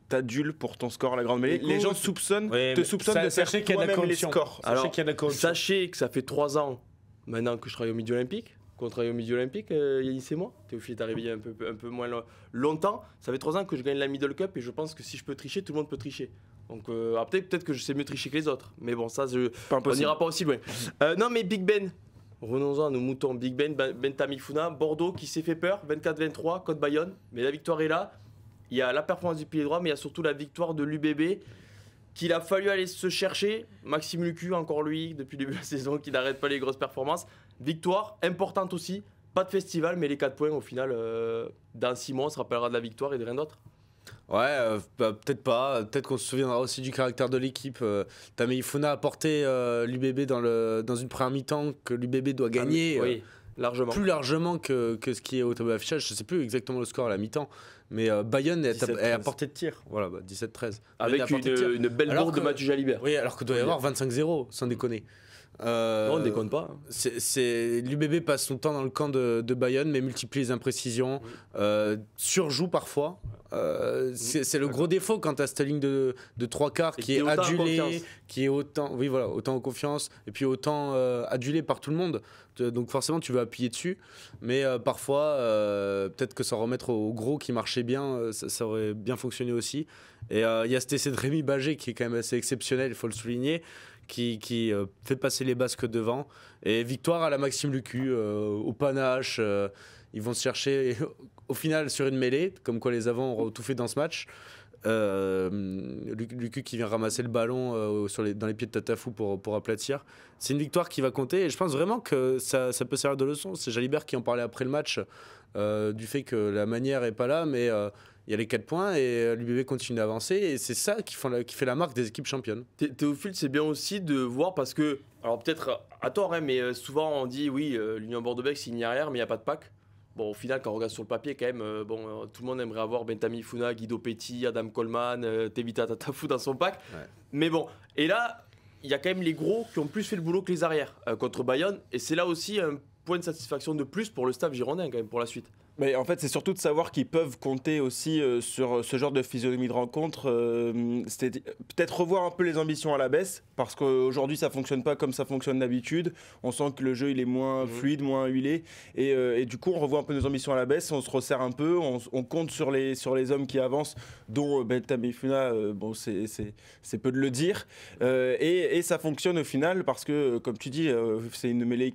t'adule pour ton score à la grande mêlée. Les gens soupçonnent de faire toi-même les scores. Alors, sachez que ça fait 3 ans maintenant que je travaille au Midi Olympique. Qu'on travaille au Midi Olympique, Yanis et moi. Théophile est arrivé il y a un peu moins longtemps. Ça fait 3 ans que je gagne la Middle Cup et je pense que si je peux tricher, tout le monde peut tricher. Donc peut-être que je sais mieux tricher que les autres. Mais bon, ça, on n'ira pas aussi loin. Non, mais Big Ben. Revenons-en à nos moutons. Big Ben, Bentamifuna, Bordeaux qui s'est fait peur, 24-23 contre Bayonne. Mais la victoire est là. Il y a la performance du pilier droit, mais il y a surtout la victoire de l'UBB qu'il a fallu aller se chercher. Maxime Lucu, encore lui, depuis le début de la saison, qui n'arrête pas les grosses performances. Victoire importante aussi. Pas de festival, mais les 4 points au final, dans 6 mois, on se rappellera de la victoire et de rien d'autre. Ouais, peut-être pas. Peut-être qu'on se souviendra aussi du caractère de l'équipe. Tameifuna a porté l'UBB dans une première mi-temps que l'UBB doit gagner. Oui, largement. Plus largement que ce qui est au tableau d'affichage. Je ne sais plus exactement le score à la mi-temps. Mais Bayonne est à portée de tir. Voilà, 17-13. Avec une belle bourde de Mathieu Jalibert. Oui, alors qu'il doit y avoir 25-0, sans déconner. Non, on ne déconne pas. L'UBB passe son temps dans le camp de Bayonne, mais multiplie les imprécisions, surjoue parfois. C'est le gros défaut quand tu as cette ligne de 3 quarts qui est adulée, qui est autant en confiance, et puis autant adulée par tout le monde. Donc forcément, tu veux appuyer dessus, mais parfois, peut-être que s'en remettre au gros qui marchait bien, ça aurait bien fonctionné aussi. Et il y a cet essai de Rémi Bagé qui est quand même assez exceptionnel, il faut le souligner. Qui fait passer les Basques devant. Et victoire à la Maxime Lucu, au panache. Ils vont se chercher au final sur une mêlée, comme quoi les avants ont tout fait dans ce match. Lucu qui vient ramasser le ballon dans les pieds de Tatafou pour aplatir. C'est une victoire qui va compter et je pense vraiment que ça peut servir de leçon. C'est Jalibert qui en parlait après le match du fait que la manière n'est pas là, mais il y a les 4 points et l'UBB continue d'avancer et c'est ça qui fait la marque des équipes championnes. Théophile, c'est bien aussi de voir parce que, alors peut-être à tort, hein, mais souvent on dit oui, l'Union Bordeaux-Bègles c'est une ligne arrière, mais il n'y a pas de pack. Bon, au final, quand on regarde sur le papier, quand même, tout le monde aimerait avoir Bentamifuna, Guido Petit, Adam Coleman, Tevita Tatafou dans son pack. Ouais. Mais bon, et là, il y a quand même les gros qui ont plus fait le boulot que les arrières contre Bayonne. Et c'est là aussi un point de satisfaction de plus pour le staff girondin, quand même, pour la suite. Mais en fait, c'est surtout de savoir qu'ils peuvent compter aussi sur ce genre de physionomie de rencontre. C'était peut-être revoir un peu les ambitions à la baisse, parce qu'aujourd'hui, ça fonctionne pas comme ça fonctionne d'habitude. On sent que le jeu il est moins fluide, moins huilé, et du coup, on revoit un peu nos ambitions à la baisse. On se resserre un peu, on compte sur les hommes qui avancent, dont Bentamifuna. Bon, c'est peu de le dire, et ça fonctionne au final parce que, comme tu dis, c'est une mêlée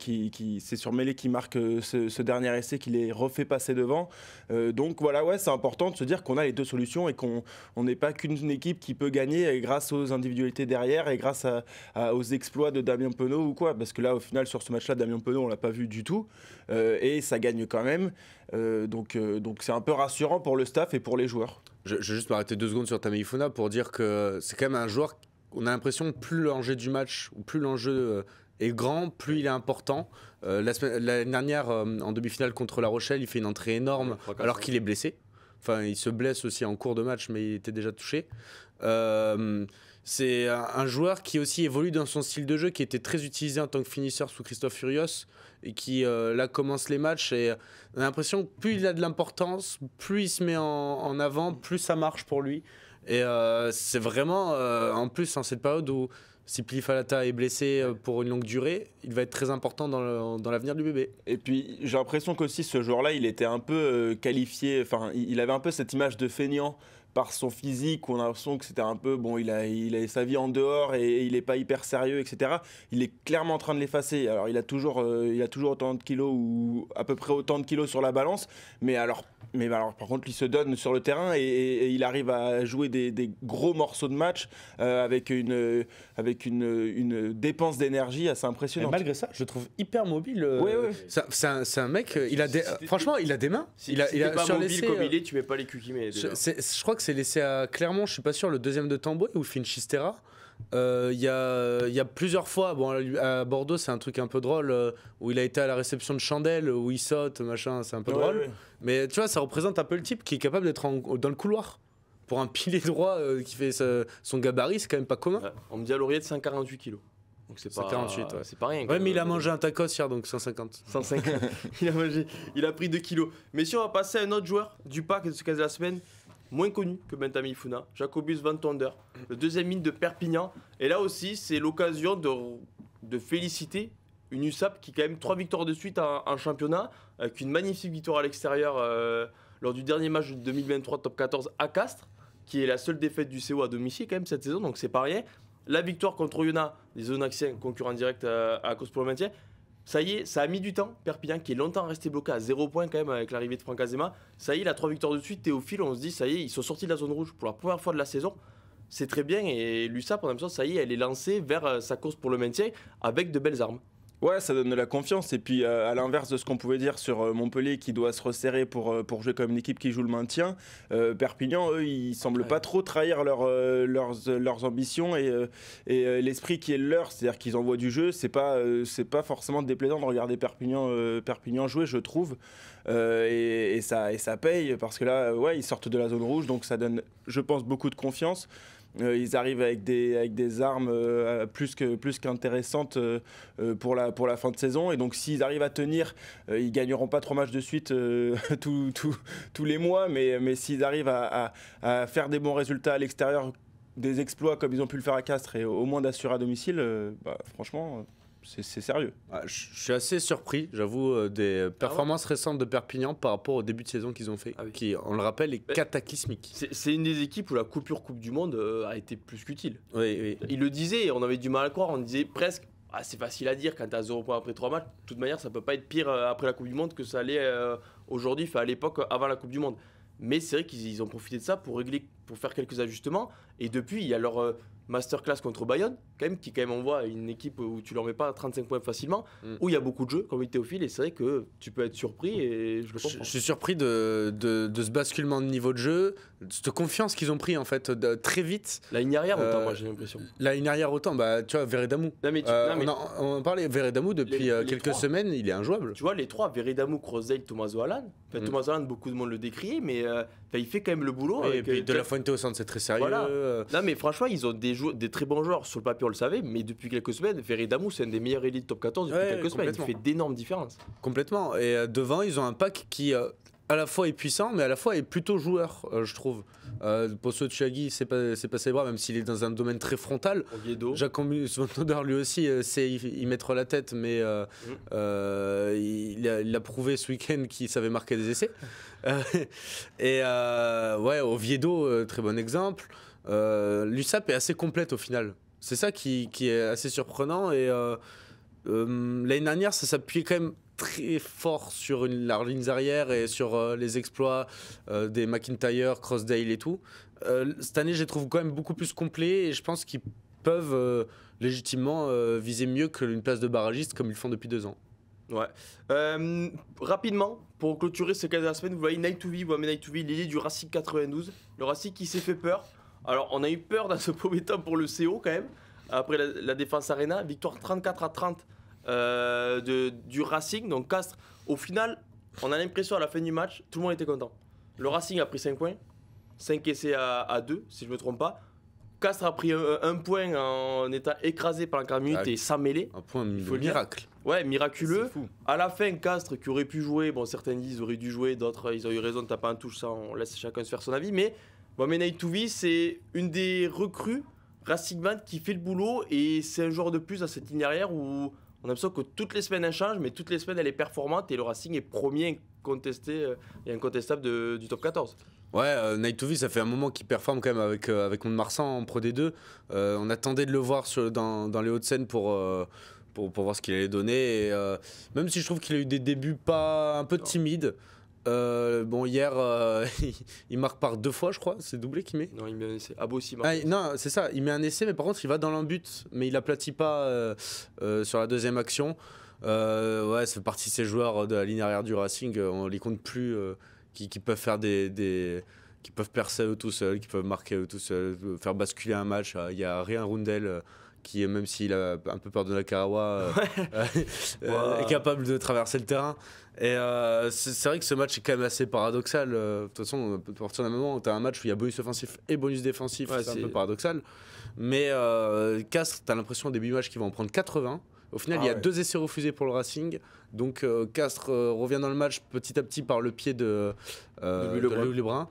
c'est sur mêlée qui marque ce dernier essai qui les refait passer devant. Donc voilà, ouais, c'est important de se dire qu'on a les deux solutions et qu'on n'est pas qu'une équipe qui peut gagner grâce aux individualités derrière et grâce aux exploits de Damien Penaud ou quoi. Parce que là, au final, sur ce match-là, Damien Penaud, on l'a pas vu du tout. Et ça gagne quand même. Donc c'est un peu rassurant pour le staff et pour les joueurs. Je vais juste m'arrêter 2 secondes sur Tameifuna pour dire que c'est quand même un joueur, on a l'impression que plus l'enjeu du match, ou plus l'enjeu est grand, plus il est important. L'année dernière, en demi-finale contre La Rochelle, il fait une entrée énorme alors qu'il est blessé. Enfin, il se blesse aussi en cours de match, mais il était déjà touché. C'est un joueur qui aussi évolue dans son style de jeu, qui était très utilisé en tant que finisseur sous Christophe Furios, et qui là commence les matchs. Et on a l'impression que plus il a de l'importance, plus il se met en avant, plus ça marche pour lui. Et c'est vraiment, en plus, en cette période où si Pili Falata est blessé pour une longue durée, il va être très important dans l'avenir du bébé. Et puis j'ai l'impression qu'aussi ce joueur-là, il était un peu qualifié, enfin il avait un peu cette image de feignant par son physique, où on a l'impression que c'était un peu, bon, il a sa vie en dehors et il n'est pas hyper sérieux, etc. Il est clairement en train de l'effacer. Alors il a toujours autant de kilos, ou à peu près autant de kilos sur la balance, mais alors par contre il se donne sur le terrain et il arrive à jouer des gros morceaux de match avec une dépense d'énergie assez impressionnante. Et malgré ça, je le trouve hyper mobile. Ouais. C'est un mec, franchement, il a des mains. Si il a pas mobile comme il est, tu mets pas les culs qu'il met. Je crois que c'est laissé à Clermont, je suis pas sûr, le deuxième de Tamboué où il fait une chistera. Il y a plusieurs fois, bon, à Bordeaux c'est un truc un peu drôle, où il a été à la réception de Chandelle, où il saute, machin, c'est un peu drôle. Mais tu vois, ça représente un peu le type qui est capable d'être dans le couloir. Pour un pilier droit qui fait son gabarit, c'est quand même pas commun. On me dit à Laurier de 148 kilos. Donc c'est 148, pas, c'est pas rien. Ouais, mais il a mangé un tacos hier, donc 150. 105. Il a pris 2 kilos. Messieurs, on va passer à un autre joueur du pack de ce cas de la semaine, moins connu que Benjamin Funa, Jacobus Van Tonder, le deuxième mine de Perpignan. Et là aussi, c'est l'occasion de féliciter une USAP qui a quand même 3 victoires de suite en championnat, avec une magnifique victoire à l'extérieur lors du dernier match de 2023 top 14 à Castres, qui est la seule défaite du CO à domicile quand même cette saison, donc c'est pas rien. La victoire contre Oyonnax, les Onaxiens, concurrents directs à la course pour le maintien. Ça y est, ça a mis du temps. Perpignan qui est longtemps resté bloqué à 0 points quand même avec l'arrivée de Franck Azema. Ça y est, il a 3 victoires de suite. Théophile, on se dit, ça y est, ils sont sortis de la zone rouge pour la première fois de la saison. C'est très bien et l'USAP, en même temps, ça y est, elle est lancée vers sa course pour le maintien avec de belles armes. Ouais, ça donne de la confiance. Et puis, à l'inverse de ce qu'on pouvait dire sur Montpellier qui doit se resserrer pour jouer comme une équipe qui joue le maintien, Perpignan, eux, ils semblent pas trop trahir leurs ambitions et l'esprit qui est le leur. C'est-à-dire qu'ils envoient du jeu. C'est pas forcément déplaisant de regarder Perpignan jouer, je trouve. Et ça paye parce que là, ouais, ils sortent de la zone rouge. Donc, ça donne, je pense, beaucoup de confiance. Ils arrivent avec des armes plus qu'intéressantes pour la fin de saison. Et donc, s'ils arrivent à tenir, ils gagneront pas 3 matchs de suite tous les mois. Mais s'ils arrivent à faire des bons résultats à l'extérieur, des exploits comme ils ont pu le faire à Castres et au moins d'assurer à domicile, franchement... C'est sérieux. Je suis assez surpris, j'avoue, des performances récentes de Perpignan par rapport au début de saison qu'ils ont fait, qui, on le rappelle, est cataclysmique. C'est une des équipes où la coupure Coupe du Monde a été plus qu'utile. Oui. Il le disait, on avait du mal à le croire, on disait presque, c'est facile à dire quand tu as 0 points après 3 matchs, de toute manière ça peut pas être pire après la Coupe du Monde que ça allait aujourd'hui, à l'époque avant la Coupe du Monde. Mais c'est vrai qu'ils ont profité de ça pour faire quelques ajustements, et depuis il y a leur... masterclass contre Bayonne, qui on voit une équipe où tu leur mets pas 35 points facilement, où il y a beaucoup de jeux, comme dit Théophile, et c'est vrai que tu peux être surpris, et je le comprends. Je suis surpris de ce basculement de niveau de jeu, de cette confiance qu'ils ont pris en fait très vite. La ligne arrière autant, moi j'ai l'impression. La ligne arrière autant, tu vois, Veredamou. On en parlait, Veredamou depuis quelques semaines, il est injouable. Tu vois, les trois, Veredamou, Crozdale, Tommaso Alan. Tommaso Alan, beaucoup de monde le décriait, mais il fait quand même le boulot. Et puis De La Fuente au centre, c'est très sérieux. Voilà. Non, mais franchement, ils ont des très bons joueurs. Sur le papier, on le savait, mais depuis quelques semaines, Veredamou, c'est un des meilleurs élites top 14 depuis quelques semaines. Il fait d'énormes différences. Complètement. Et devant, ils ont un pack qui, à la fois est puissant, mais à la fois est plutôt joueur, je trouve. Posso Tchouagui, c'est pas ses bras, même s'il est dans un domaine très frontal. Jacobus Van Tonder, lui aussi, sait y mettre la tête, mais il a prouvé ce week-end qu'il savait marquer des essais. Oviedo, très bon exemple. L'USAP est assez complète au final. C'est ça qui est assez surprenant. Et l'année dernière, ça s'appuyait quand même très fort sur leurs lignes arrière et sur les exploits des McIntyre, Crozdale et tout. Cette année, je les trouve quand même beaucoup plus complets et je pense qu'ils peuvent légitimement viser mieux qu'une place de barragiste comme ils le font depuis 2 ans. Ouais. Rapidement, pour clôturer ce cas de la semaine, vous voyez Naïtouvi, l'île du Racing 92. Le Racing qui s'est fait peur. Alors, on a eu peur dans ce premier temps pour le CO quand même, après la défense Arena. Victoire 34-30 du Racing. Donc, Castres, au final, on a l'impression à la fin du match, tout le monde était content. Le Racing a pris 5 points, 5 essais à 2, si je ne me trompe pas. Castres a pris un point en étant écrasé pendant 40 minutes et sans mêler. Un point de miracle. Ouais, miraculeux. À la fin, Castres qui aurait pu jouer, bon, certains disent qu'ils auraient dû jouer, d'autres ils ont eu raison de taper en touche, ça on laisse chacun se faire son avis. Mais Naïtouvi, c'est une des recrues Racingman qui fait le boulot et c'est un joueur de plus à cette ligne arrière où on a l'impression que toutes les semaines elle change, mais toutes les semaines elle est performante et le Racing est premier incontesté et incontestable du top 14. Ouais, Naïtouvi, ça fait un moment qu'il performe quand même avec Mont-de-Marsan en Pro D2. On attendait de le voir dans les Hauts-de-Seine pour voir ce qu'il allait donner. Et, même si je trouve qu'il a eu des débuts un peu timides. Hier, il marque par 2 fois, je crois. C'est doublé qu'il met. Non, il met un essai. Abo aussi non, c'est ça. Il met un essai, mais par contre, il va dans l'un-but. Mais il aplatit pas sur la deuxième action. Ça fait partie de ces joueurs de la ligne arrière du Racing. On les compte plus. Qui peuvent faire qui peuvent percer eux tout seuls, qui peuvent marquer eux tout seuls, faire basculer un match. Il y a Rien Rundel qui, même s'il a un peu peur de la Karawa, est capable de traverser le terrain. Et c'est vrai que ce match est quand même assez paradoxal. De toute façon, à partir d'un moment où tu as un match où il y a bonus offensif et bonus défensif, c'est un peu paradoxal. Mais Castres, tu as l'impression au début du match qu'ils vont en prendre 80. Au final, il y a 2 essais refusés pour le Racing. Donc Castres revient dans le match petit à petit par le pied de Louis Lebrun.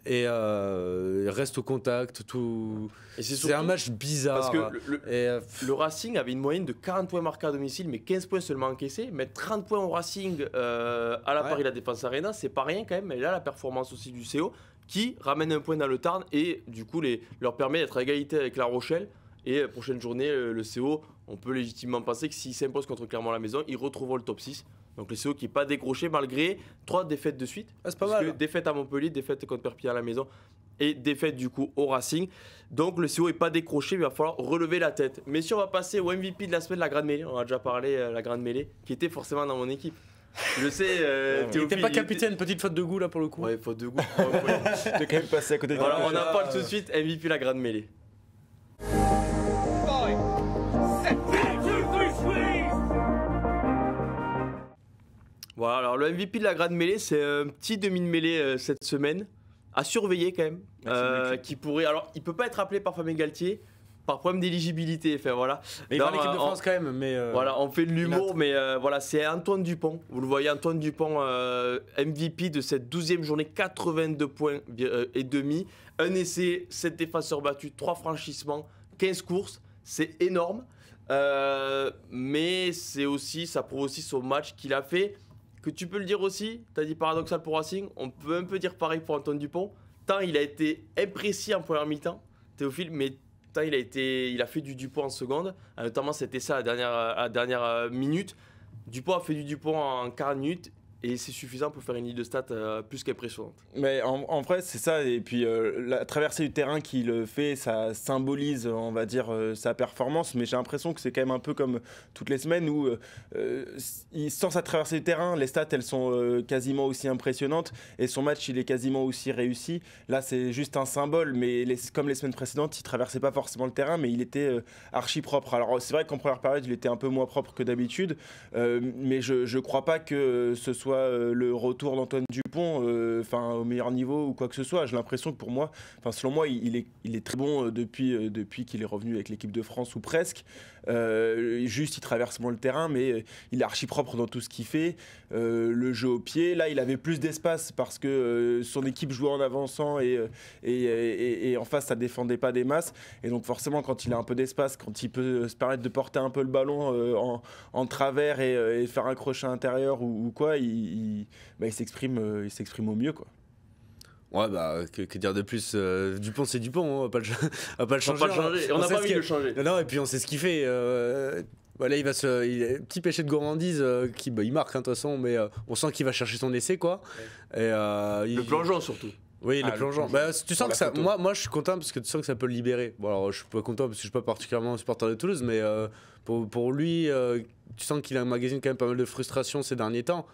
Et reste au contact. Tout. C'est un match bizarre. Parce que le Racing avait une moyenne de 40 points marqués à domicile, mais 15 points seulement encaissés. Mettre 30 points au Racing à la Paris La Défense Arena, c'est pas rien quand même. Mais là, la performance aussi du CO qui ramène un point dans le Tarn et du coup leur permet d'être à égalité avec La Rochelle. Et prochaine journée, le CO, on peut légitimement penser que s'il s'impose contre Clermont à la maison, ils retrouveront le top 6. Donc le CO qui n'est pas décroché malgré 3 défaites de suite. C'est pas mal. Défaite à Montpellier, défaite contre Perpignan à la maison et défaite du coup au Racing. Donc le CO n'est pas décroché, il va falloir relever la tête. Mais si on va passer au MVP de la semaine, la Grande Mêlée, on a déjà parlé, la Grande Mêlée, qui était forcément dans mon équipe. Je sais, il n'était pas capitaine, petite faute de goût là pour le coup. Ouais, faute de goût. T'es quand même passé à côté de Voilà, on en parle tout de suite, MVP la Grande Mêlée. Voilà, alors le MVP de la Grande Mêlée, c'est un petit demi de mêlée cette semaine, à surveiller quand même, qui pourrait, alors il peut pas être appelé par Fabien Galtier, par problème d'éligibilité, enfin voilà. Mais il va à l'équipe de France quand même, mais voilà, on fait de l'humour, mais voilà, c'est Antoine Dupont. Vous le voyez, Antoine Dupont, MVP de cette 12e journée, 82 points et demi, un essai, 7 défenseurs battus, 3 franchissements, 15 courses, c'est énorme. Mais c'est aussi, ça prouve aussi son match qu'il a fait. Que tu peux le dire aussi, tu as dit paradoxal pour Racing, on peut un peu dire pareil pour Antoine Dupont. Tant il a été imprécis en première mi-temps, Théophile, mais tant il a fait du Dupont en seconde, notamment c'était ça à la dernière minute. Dupont a fait du Dupont en 40 minutes et c'est suffisant pour faire une ligne de stats plus qu'impressionnante. Mais en vrai, c'est ça. Et puis la traversée du terrain qu'il fait, ça symbolise, on va dire, sa performance. Mais j'ai l'impression que c'est quand même un peu comme toutes les semaines où, sans sa traversée du terrain, les stats, elles sont quasiment aussi impressionnantes. Et son match, il est quasiment aussi réussi. Là, c'est juste un symbole. Mais comme les semaines précédentes, il traversait pas forcément le terrain, mais il était archi propre. Alors, c'est vrai qu'en première période, il était un peu moins propre que d'habitude. Mais je crois pas que ce soit le retour d'Antoine Dupont au meilleur niveau ou quoi que ce soit. J'ai l'impression que pour moi, selon moi, il est très bon depuis qu'il est revenu avec l'équipe de France ou presque. Juste, il traverse moins le terrain, mais il est archi propre dans tout ce qu'il fait. Le jeu au pied, là, il avait plus d'espace parce que son équipe jouait en avançant et en face, ça défendait pas des masses. Et donc forcément, quand il a un peu d'espace, quand il peut se permettre de porter un peu le ballon en travers et faire un crochet intérieur ou quoi, il s'exprime au mieux, quoi. Ouais, que dire de plus, Dupont c'est Dupont, on va pas le changer. On n'a pas envie de le changer. Non, et puis on sait ce qu'il fait. Voilà, il a un petit péché de gourmandise il marque de toute façon, mais on sent qu'il va chercher son essai, quoi. Ouais. Et, le plongeon surtout. Oui, le plongeon. Tu sens que ça. Moi, je suis content parce que tu sens que ça peut le libérer. Bon, alors, je suis pas content parce que je suis pas particulièrement supporter de Toulouse, mais pour lui, tu sens qu'il emmagasine quand même pas mal de frustration ces derniers temps.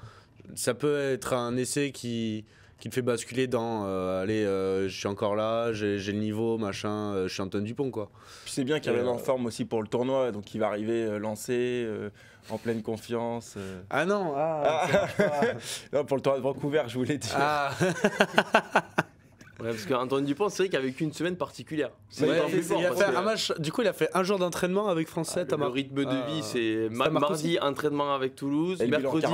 Ça peut être un essai qui le fait basculer dans je suis encore là, j'ai le niveau, machin, je suis Antoine Dupont, quoi. Puis c'est bien qu'il est en forme aussi pour le tournoi, donc il va arriver lancé, en pleine confiance. Ah non, non, pour le tournoi de Vancouver, je voulais dire. Ouais, parce qu'Antoine Dupont, c'est vrai qu'il n'y avait qu'une semaine particulière. Il a fait un jour d'entraînement avec France 7. Le rythme de vie, c'est mardi, entraînement avec Toulouse, et mercredi,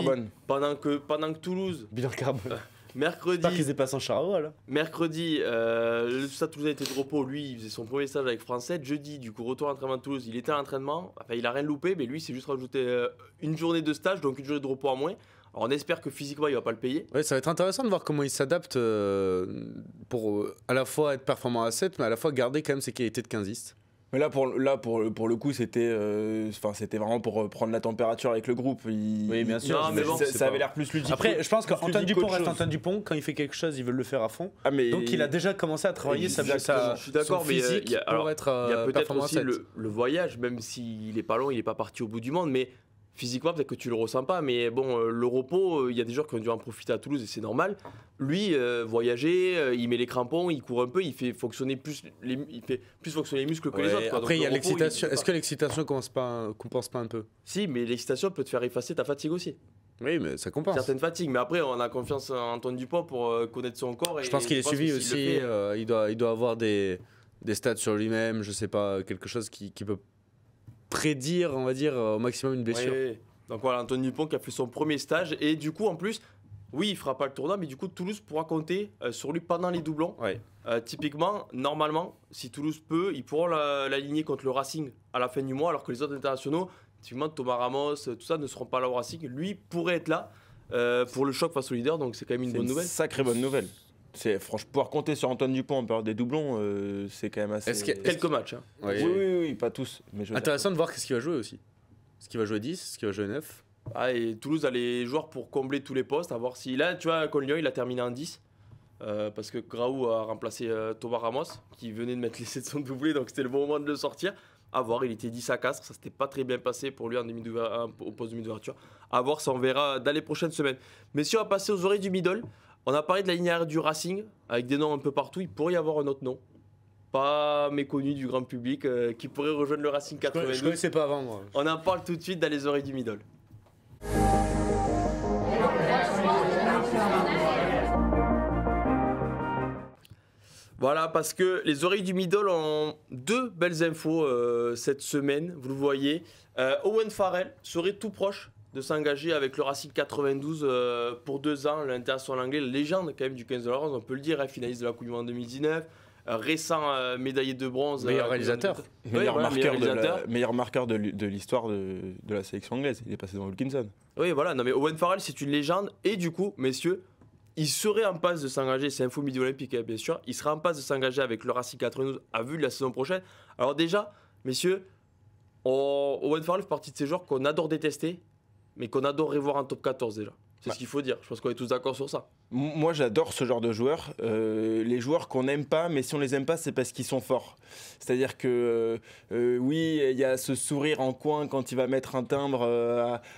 pendant que Toulouse. Bilan carbone. Mercredi. J'espère qu'ils aient passé en Charleroi, là. Mercredi, le Stade Toulousain était de repos. Lui, il faisait son premier stage avec France 7. Jeudi, du coup, retour à l'entraînement de Toulouse. Il était à l'entraînement. Enfin, il a rien loupé, mais lui, c'est juste rajouté une journée de stage, donc une journée de repos en moins. Alors, on espère que physiquement, il va pas le payer. Ouais, ça va être intéressant de voir comment il s'adapte pour à la fois être performant à 7, mais à la fois garder quand même ses qualités de 15iste. Mais pour le coup, c'était vraiment pour prendre la température avec le groupe. Oui, bien sûr. Non, mais bon, ça avait l'air plus ludique. Après, je pense qu'Antoine Dupont reste Antoine Dupont. Quand il fait quelque chose, il veut le faire à fond. Donc, il a déjà commencé à travailler sa je suis d'accord, mais physique pour être il y a peut-être performant aussi à 7. le voyage, même s'il est pas long, il est pas parti au bout du monde, mais physiquement, peut-être que tu le ressens pas, mais bon, le repos, il y a des joueurs qui ont dû en profiter à Toulouse et c'est normal. Lui, voyager, il met les crampons, il court un peu, il fait fonctionner plus les muscles que les autres. Quoi. Après, Donc, il y a le repos, l'excitation. Est-ce que l'excitation compense pas un peu? Si, mais l'excitation peut te faire effacer ta fatigue aussi. Oui, mais ça compense. Certaines fatigues, mais après, on a confiance en Antoine Dupont pour connaître son corps. Je pense qu'il est suivi aussi. Il doit avoir des stats sur lui-même, je sais pas, quelque chose qui peut prédire, on va dire, au maximum une blessure. Oui. Donc voilà, Antoine Dupont qui a fait son premier stage et du coup, en plus, oui, il fera pas le tournoi, mais du coup, Toulouse pourra compter sur lui pendant les doublons. Ouais. Typiquement, normalement, si Toulouse peut, ils pourront l'aligner contre le Racing à la fin du mois, alors que les autres internationaux, typiquement Thomas Ramos, tout ça, ne seront pas là au Racing. Lui pourrait être là pour le choc face au leader, donc c'est quand même une bonne nouvelle. Sacrée bonne nouvelle. Franchement, pouvoir compter sur Antoine Dupont en période des doublons, c'est quand même assez. Quelques matchs. Hein. Oui, pas tous. Mais intéressant de voir qu'est-ce qu'il va jouer aussi. Est-ce qu'il va jouer 10, est-ce qu'il va jouer 9? Ah, et Toulouse a les joueurs pour combler tous les postes, à voir si là, tu vois, Lyon, il a terminé en 10. Parce que Graou a remplacé Thomas Ramos, qui venait de mettre l'essai de son doublé, donc c'était le bon moment de le sortir. À voir, il était 10 à Castres, ça s'était pas très bien passé pour lui au poste de demi-d'ouverture. À voir, ça on verra dans les prochaines semaines. Mais si on va passer aux oreilles du middle, on a parlé de la ligne arrière du Racing, avec des noms un peu partout, il pourrait y avoir un autre nom. Pas méconnu du grand public, qui pourrait rejoindre le Racing 92. Je connaissais pas avant, moi. On en parle tout de suite dans les oreilles du middle. Voilà, parce que les oreilles du middle ont deux belles infos cette semaine, vous le voyez. Owen Farrell serait tout proche de s'engager avec le Racing 92 pour 2 ans, l'international anglais, légende quand même du 15 de la 11, on peut le dire, finaliste de la Coupe du Monde 2019, récent médaillé de bronze. Meilleur réalisateur. Meilleur marqueur de l'histoire de la sélection anglaise, il est passé devant Wilkinson. Oui, voilà, non mais Owen Farrell c'est une légende, et du coup, messieurs, il serait en passe de s'engager, c'est Info Midi Olympique hein, bien sûr, il serait en passe de s'engager avec le Racing 92 à vue de la saison prochaine. Alors déjà, messieurs, Owen Farrell fait partie de ces joueurs qu'on adore détester, mais qu'on adorerait voir en top 14 déjà. C'est ce qu'il faut dire, je pense qu'on est tous d'accord sur ça. Moi j'adore ce genre de joueurs, les joueurs qu'on n'aime pas, mais si on les aime pas c'est parce qu'ils sont forts. C'est-à-dire que oui, il y a ce sourire en coin quand il va mettre un timbre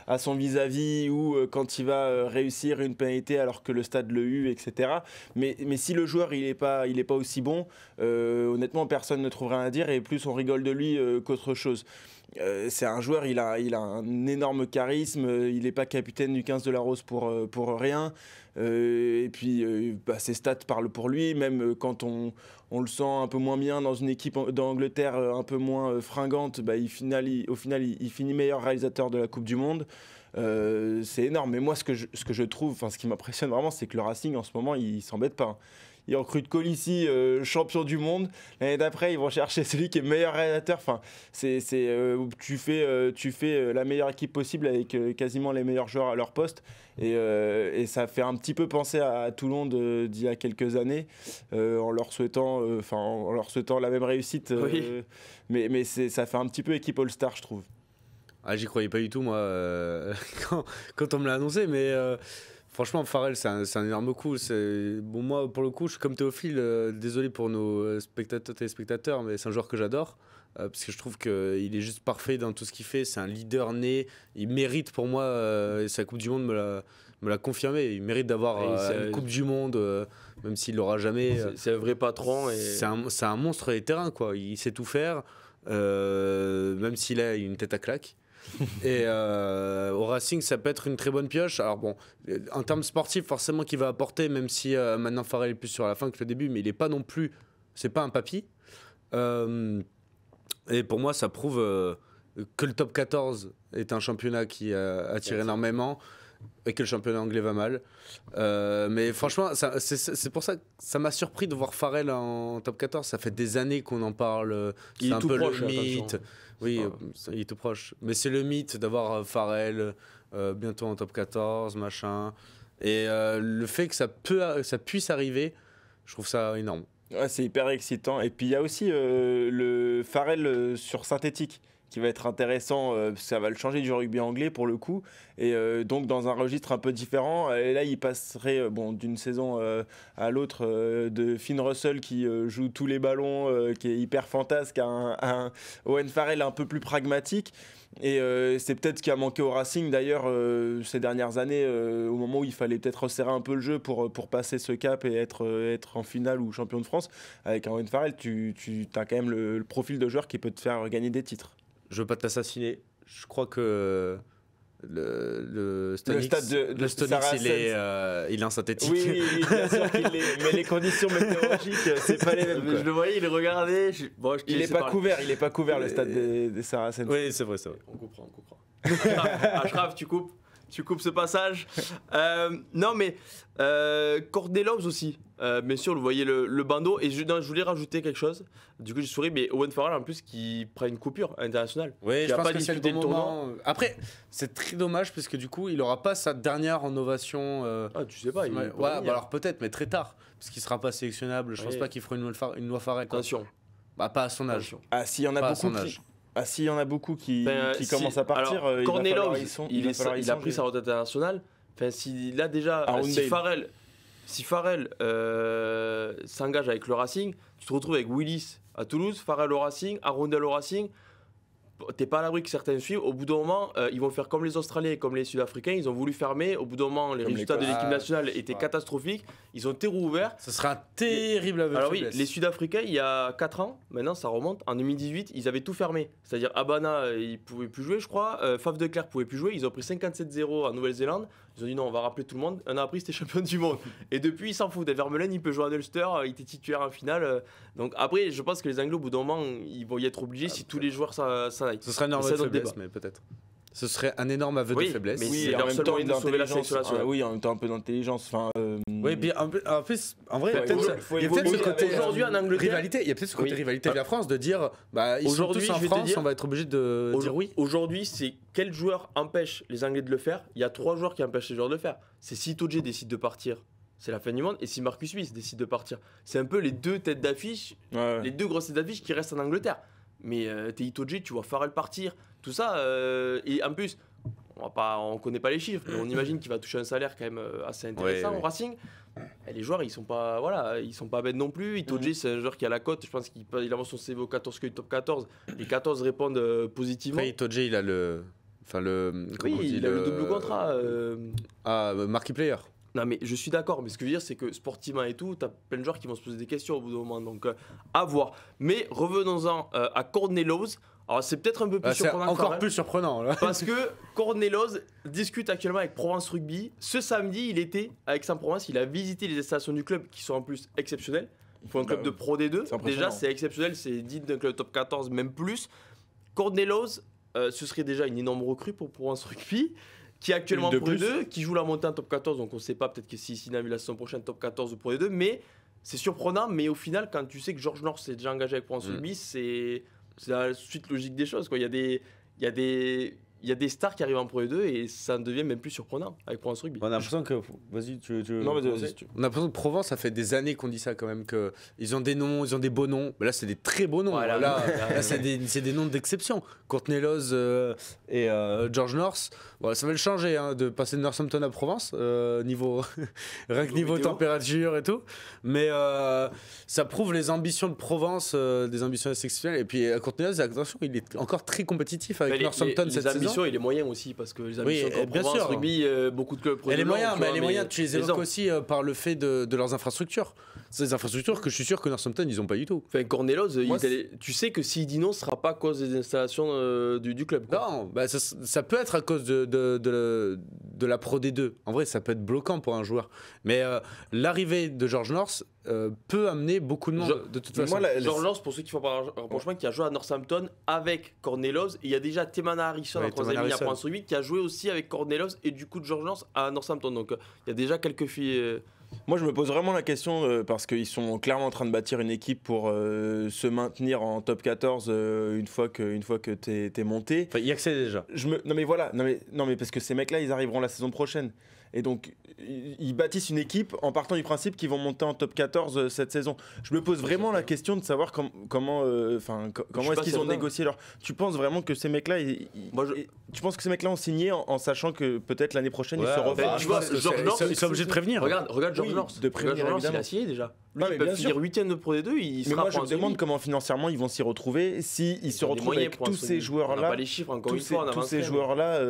à son vis-à-vis ou quand il va réussir une pénalité alors que le stade le hue, etc. Mais si le joueur il est pas aussi bon, honnêtement personne ne trouve rien à dire et plus on rigole de lui qu'autre chose. C'est un joueur, il a un énorme charisme, il n'est pas capitaine du 15 de la Rose pour rien. Et puis ses stats parlent pour lui, même quand on le sent un peu moins bien dans une équipe d'Angleterre un peu moins fringante, au final il finit meilleur réalisateur de la Coupe du Monde. C'est énorme, mais moi ce que je trouve, ce qui m'impressionne vraiment, c'est que le Racing en ce moment il s'embête pas. Ils recrutent Colissi, champion du monde. L'année d'après, ils vont chercher celui qui est meilleur réalisateur. Enfin, tu fais la meilleure équipe possible avec quasiment les meilleurs joueurs à leur poste. Et ça fait un petit peu penser à Toulon d'il y a quelques années, en leur souhaitant la même réussite. Oui. Mais ça fait un petit peu équipe All-Star, je trouve. Ah, j'y croyais pas du tout, moi, quand on me l'a annoncé, mais... Franchement, Farrell, c'est un énorme coup. Bon, moi, pour le coup, je suis comme Théophile. Désolé pour nos téléspectateurs, mais c'est un joueur que j'adore. Parce que je trouve qu'il est juste parfait dans tout ce qu'il fait. C'est un leader né. Il mérite pour moi, et sa Coupe du Monde me l'a confirmé. Il mérite d'avoir une Coupe du Monde, même s'il l'aura jamais. C'est un vrai patron. C'est un monstre des terrains, quoi. Il sait tout faire, même s'il a une tête à claque. Et au Racing ça peut être une très bonne pioche. Alors bon, en termes sportifs forcément qu'il va apporter, même si maintenant Farrell est plus sur la fin que le début, mais il est pas non plus, c'est pas un papy. Et pour moi ça prouve que le top 14 est un championnat qui attire énormément et que le championnat anglais va mal. Mais franchement c'est pour ça que ça m'a surpris de voir Farrell en top 14. Ça fait des années qu'on en parle. C'est un peu le mythe. Oui, il est tout proche. Mais c'est le mythe d'avoir Farrell bientôt en top 14, machin. Et le fait que ça puisse arriver, je trouve ça énorme. Ouais, c'est hyper excitant. Et puis il y a aussi le Farrell sur synthétique qui va être intéressant, ça va le changer du rugby anglais pour le coup, et donc dans un registre un peu différent. Et là, il passerait d'une saison à l'autre de Finn Russell qui joue tous les ballons, qui est hyper fantasque, à un Owen Farrell un peu plus pragmatique. Et c'est peut-être ce qui a manqué au Racing d'ailleurs ces dernières années, au moment où il fallait peut-être resserrer un peu le jeu pour passer ce cap et être en finale ou champion de France. Avec un Owen Farrell, tu as quand même le profil de joueur qui peut te faire gagner des titres. Je veux pas t'assassiner. Je crois que le Stonix, il est en synthétique. Oui, bien sûr qu'il l'est. Mais les conditions météorologiques, c'est pas les mêmes. Je le voyais, il regardait. Il n'est pas couvert, le stade des Saracens. Oui, c'est vrai. On comprend. Achraf, tu coupes ce passage. Non, mais Courtney Love aussi. Bien sûr, vous voyez le bandeau. Et je voulais rajouter quelque chose. Du coup, j'ai souri, mais Owen Farrell, en plus, qui prend une coupure internationale. Oui, je pense pas que c'est le disputé bon moment. Après, c'est très dommage, parce que du coup, il n'aura pas sa dernière innovation. Ah, tu sais pas. Alors peut-être, mais très tard. Parce qu'il ne sera pas sélectionnable. Je ne pense pas qu'il fera une loi Farrell. Attention. Pas à son âge. Ah, s'il y en a beaucoup. S'il y en a beaucoup qui commencent à partir, Cornelov, il a pris sa retraite internationale. Enfin, s'il a déjà, si Farrell s'engage avec le Racing, tu te retrouves avec Willis à Toulouse, Farrell au Racing, Arundel au Racing. T'es pas à l'abri que certains suivent. Au bout d'un moment, ils vont faire comme les Australiens et comme les Sud-Africains. Ils ont voulu fermer. Au bout d'un moment, les résultats de l'équipe nationale étaient catastrophiques. Ils ont été rouverts. Ce sera un terrible aveu. Alors oui, les Sud-Africains, il y a 4 ans, maintenant ça remonte, en 2018, ils avaient tout fermé. C'est-à-dire Abana, il pouvait plus jouer, je crois. Faf de Clercq pouvait plus jouer. Ils ont pris 57-0 en Nouvelle-Zélande. Ils ont dit non, on va rappeler tout le monde. Un an après, c'était champion du monde. Et depuis, ils s'en foutent. Vermeulen, il peut jouer à Ulster. Il était titulaire en finale. Donc après, je pense que les Anglo, au bout d'un moment, ils vont y être obligés si tous les joueurs s'en aillent. Ce serait un énorme aveu de faiblesse, mais peut-être. Ce serait un énorme aveu de faiblesse. Mais oui, en même temps, de sauver la sélection nationale. Oui, en même temps, un peu d'intelligence. Oui, bien, en plus, en vrai, il y a peut-être ce côté aujourd'hui en Angleterre. Rivalité. Il y a peut-être ce côté rivalité de la France de dire, ils sont tous en France, on va être obligé de dire oui. Aujourd'hui, c'est quel joueur empêche les Anglais de le faire? Il y a 3 joueurs qui empêchent les joueurs de le faire. C'est si Itoje décide de partir, c'est la fin du monde, et si Marcus Smith décide de partir, c'est un peu les deux têtes d'affiche, les deux grosses têtes d'affiche qui restent en Angleterre. Mais t'es Itoje, tu vois Farrell partir, tout ça, et en plus. On connaît pas les chiffres, mais on imagine qu'il va toucher un salaire quand même assez intéressant au Racing. Et les joueurs, ils sont pas bêtes non plus. Itoje, c'est un joueur qui a la cote. Je pense qu'il avance son CV au 14 top 14. Les 14 répondent positivement. Après, Itoje, il a le double contrat. Marquee player. Non, mais je suis d'accord. Mais ce que je veux dire, c'est que sportivement et tout, tu as plein de joueurs qui vont se poser des questions au bout d'un moment. Donc, à voir. Mais revenons-en à Courtney Love. Alors c'est peut-être un peu plus surprenant. Encore plus surprenant là. Parce que Courtney Love discute actuellement avec Provence Rugby. Ce samedi, il était avec Saint-Provence. Il a visité les installations du club qui sont en plus exceptionnelles. Il faut un club de Pro D2. Déjà, c'est exceptionnel. C'est digne d'un club top 14, même plus. Courtney Love, ce serait déjà une énorme recrue pour Provence Rugby. Qui est actuellement en Pro D2, qui joue la montée en top 14. Donc on ne sait pas, peut-être que s'il a vu la saison prochaine top 14 ou Pro D2. Mais c'est surprenant. Mais au final, quand tu sais que George North s'est déjà engagé avec Provence Rugby, c'est la suite logique des choses, quoi. Il y a des stars qui arrivent en Pro D2 et ça devient même plus surprenant avec Provence Rugby. On a l'impression que... Vas-y, Non, mais vas-y. On a l'impression que Provence, ça fait des années qu'on dit ça quand même, qu'ils ont des noms, ils ont des beaux noms. Mais là, c'est des très beaux noms. Voilà, là c'est des noms d'exception. Courtney Love et George North. Bon, ça va le changer de passer de Northampton à Provence, niveau température et tout. Mais ça prouve les ambitions de Provence, des ambitions exceptionnelles. Et puis Courtney Love, attention, il est encore très compétitif avec Northampton cette saison. Et les moyens aussi, parce que les ambitions comme Provence Rugby, beaucoup de clubs. Et les moyens, tu les évoques aussi par le fait de leurs infrastructures. C'est des infrastructures que je suis sûr que Northampton, ils n'ont pas du tout. Enfin, Courtney Love, tu sais que s'il dit non, ce ne sera pas à cause des installations du club. Quoi. Non, ça peut être à cause de la Pro D2. En vrai, ça peut être bloquant pour un joueur. Mais l'arrivée de George North peut amener beaucoup de monde de toute façon. George North, pour ceux qui font pas un rapprochement, qui a joué à Northampton avec Courtney Love. Et il y a déjà Temana Harrison en troisième ligne à Provence Rugby qui a joué aussi avec Courtney Love et du coup de George North à Northampton. Donc il y a déjà quelques filles. Moi, je me pose vraiment la question parce qu'ils sont clairement en train de bâtir une équipe pour se maintenir en top 14 une fois que t'es monté. Enfin, il y accède déjà. Non mais parce que ces mecs-là, ils arriveront la saison prochaine. Et donc, ils bâtissent une équipe en partant du principe qu'ils vont monter en top 14 cette saison. Je me pose vraiment la question de savoir comment est-ce qu'ils ont négocié leur... Tu penses vraiment que ces mecs-là, tu penses que ces mecs-là ont signé en sachant que peut-être l'année prochaine, ils se refont... Tu vois, ils sont obligés de prévenir. Regarde George North. De prévenir, il a signé déjà. Lui, Ouais, il peut finir 8ème de Pro D2, il mais sera moi, je me demande comment financièrement ils vont s'y retrouver s'ils se retrouvent avec tous ces joueurs-là. On n'a pas les chiffres, encore une fois, tous ces joueurs-là,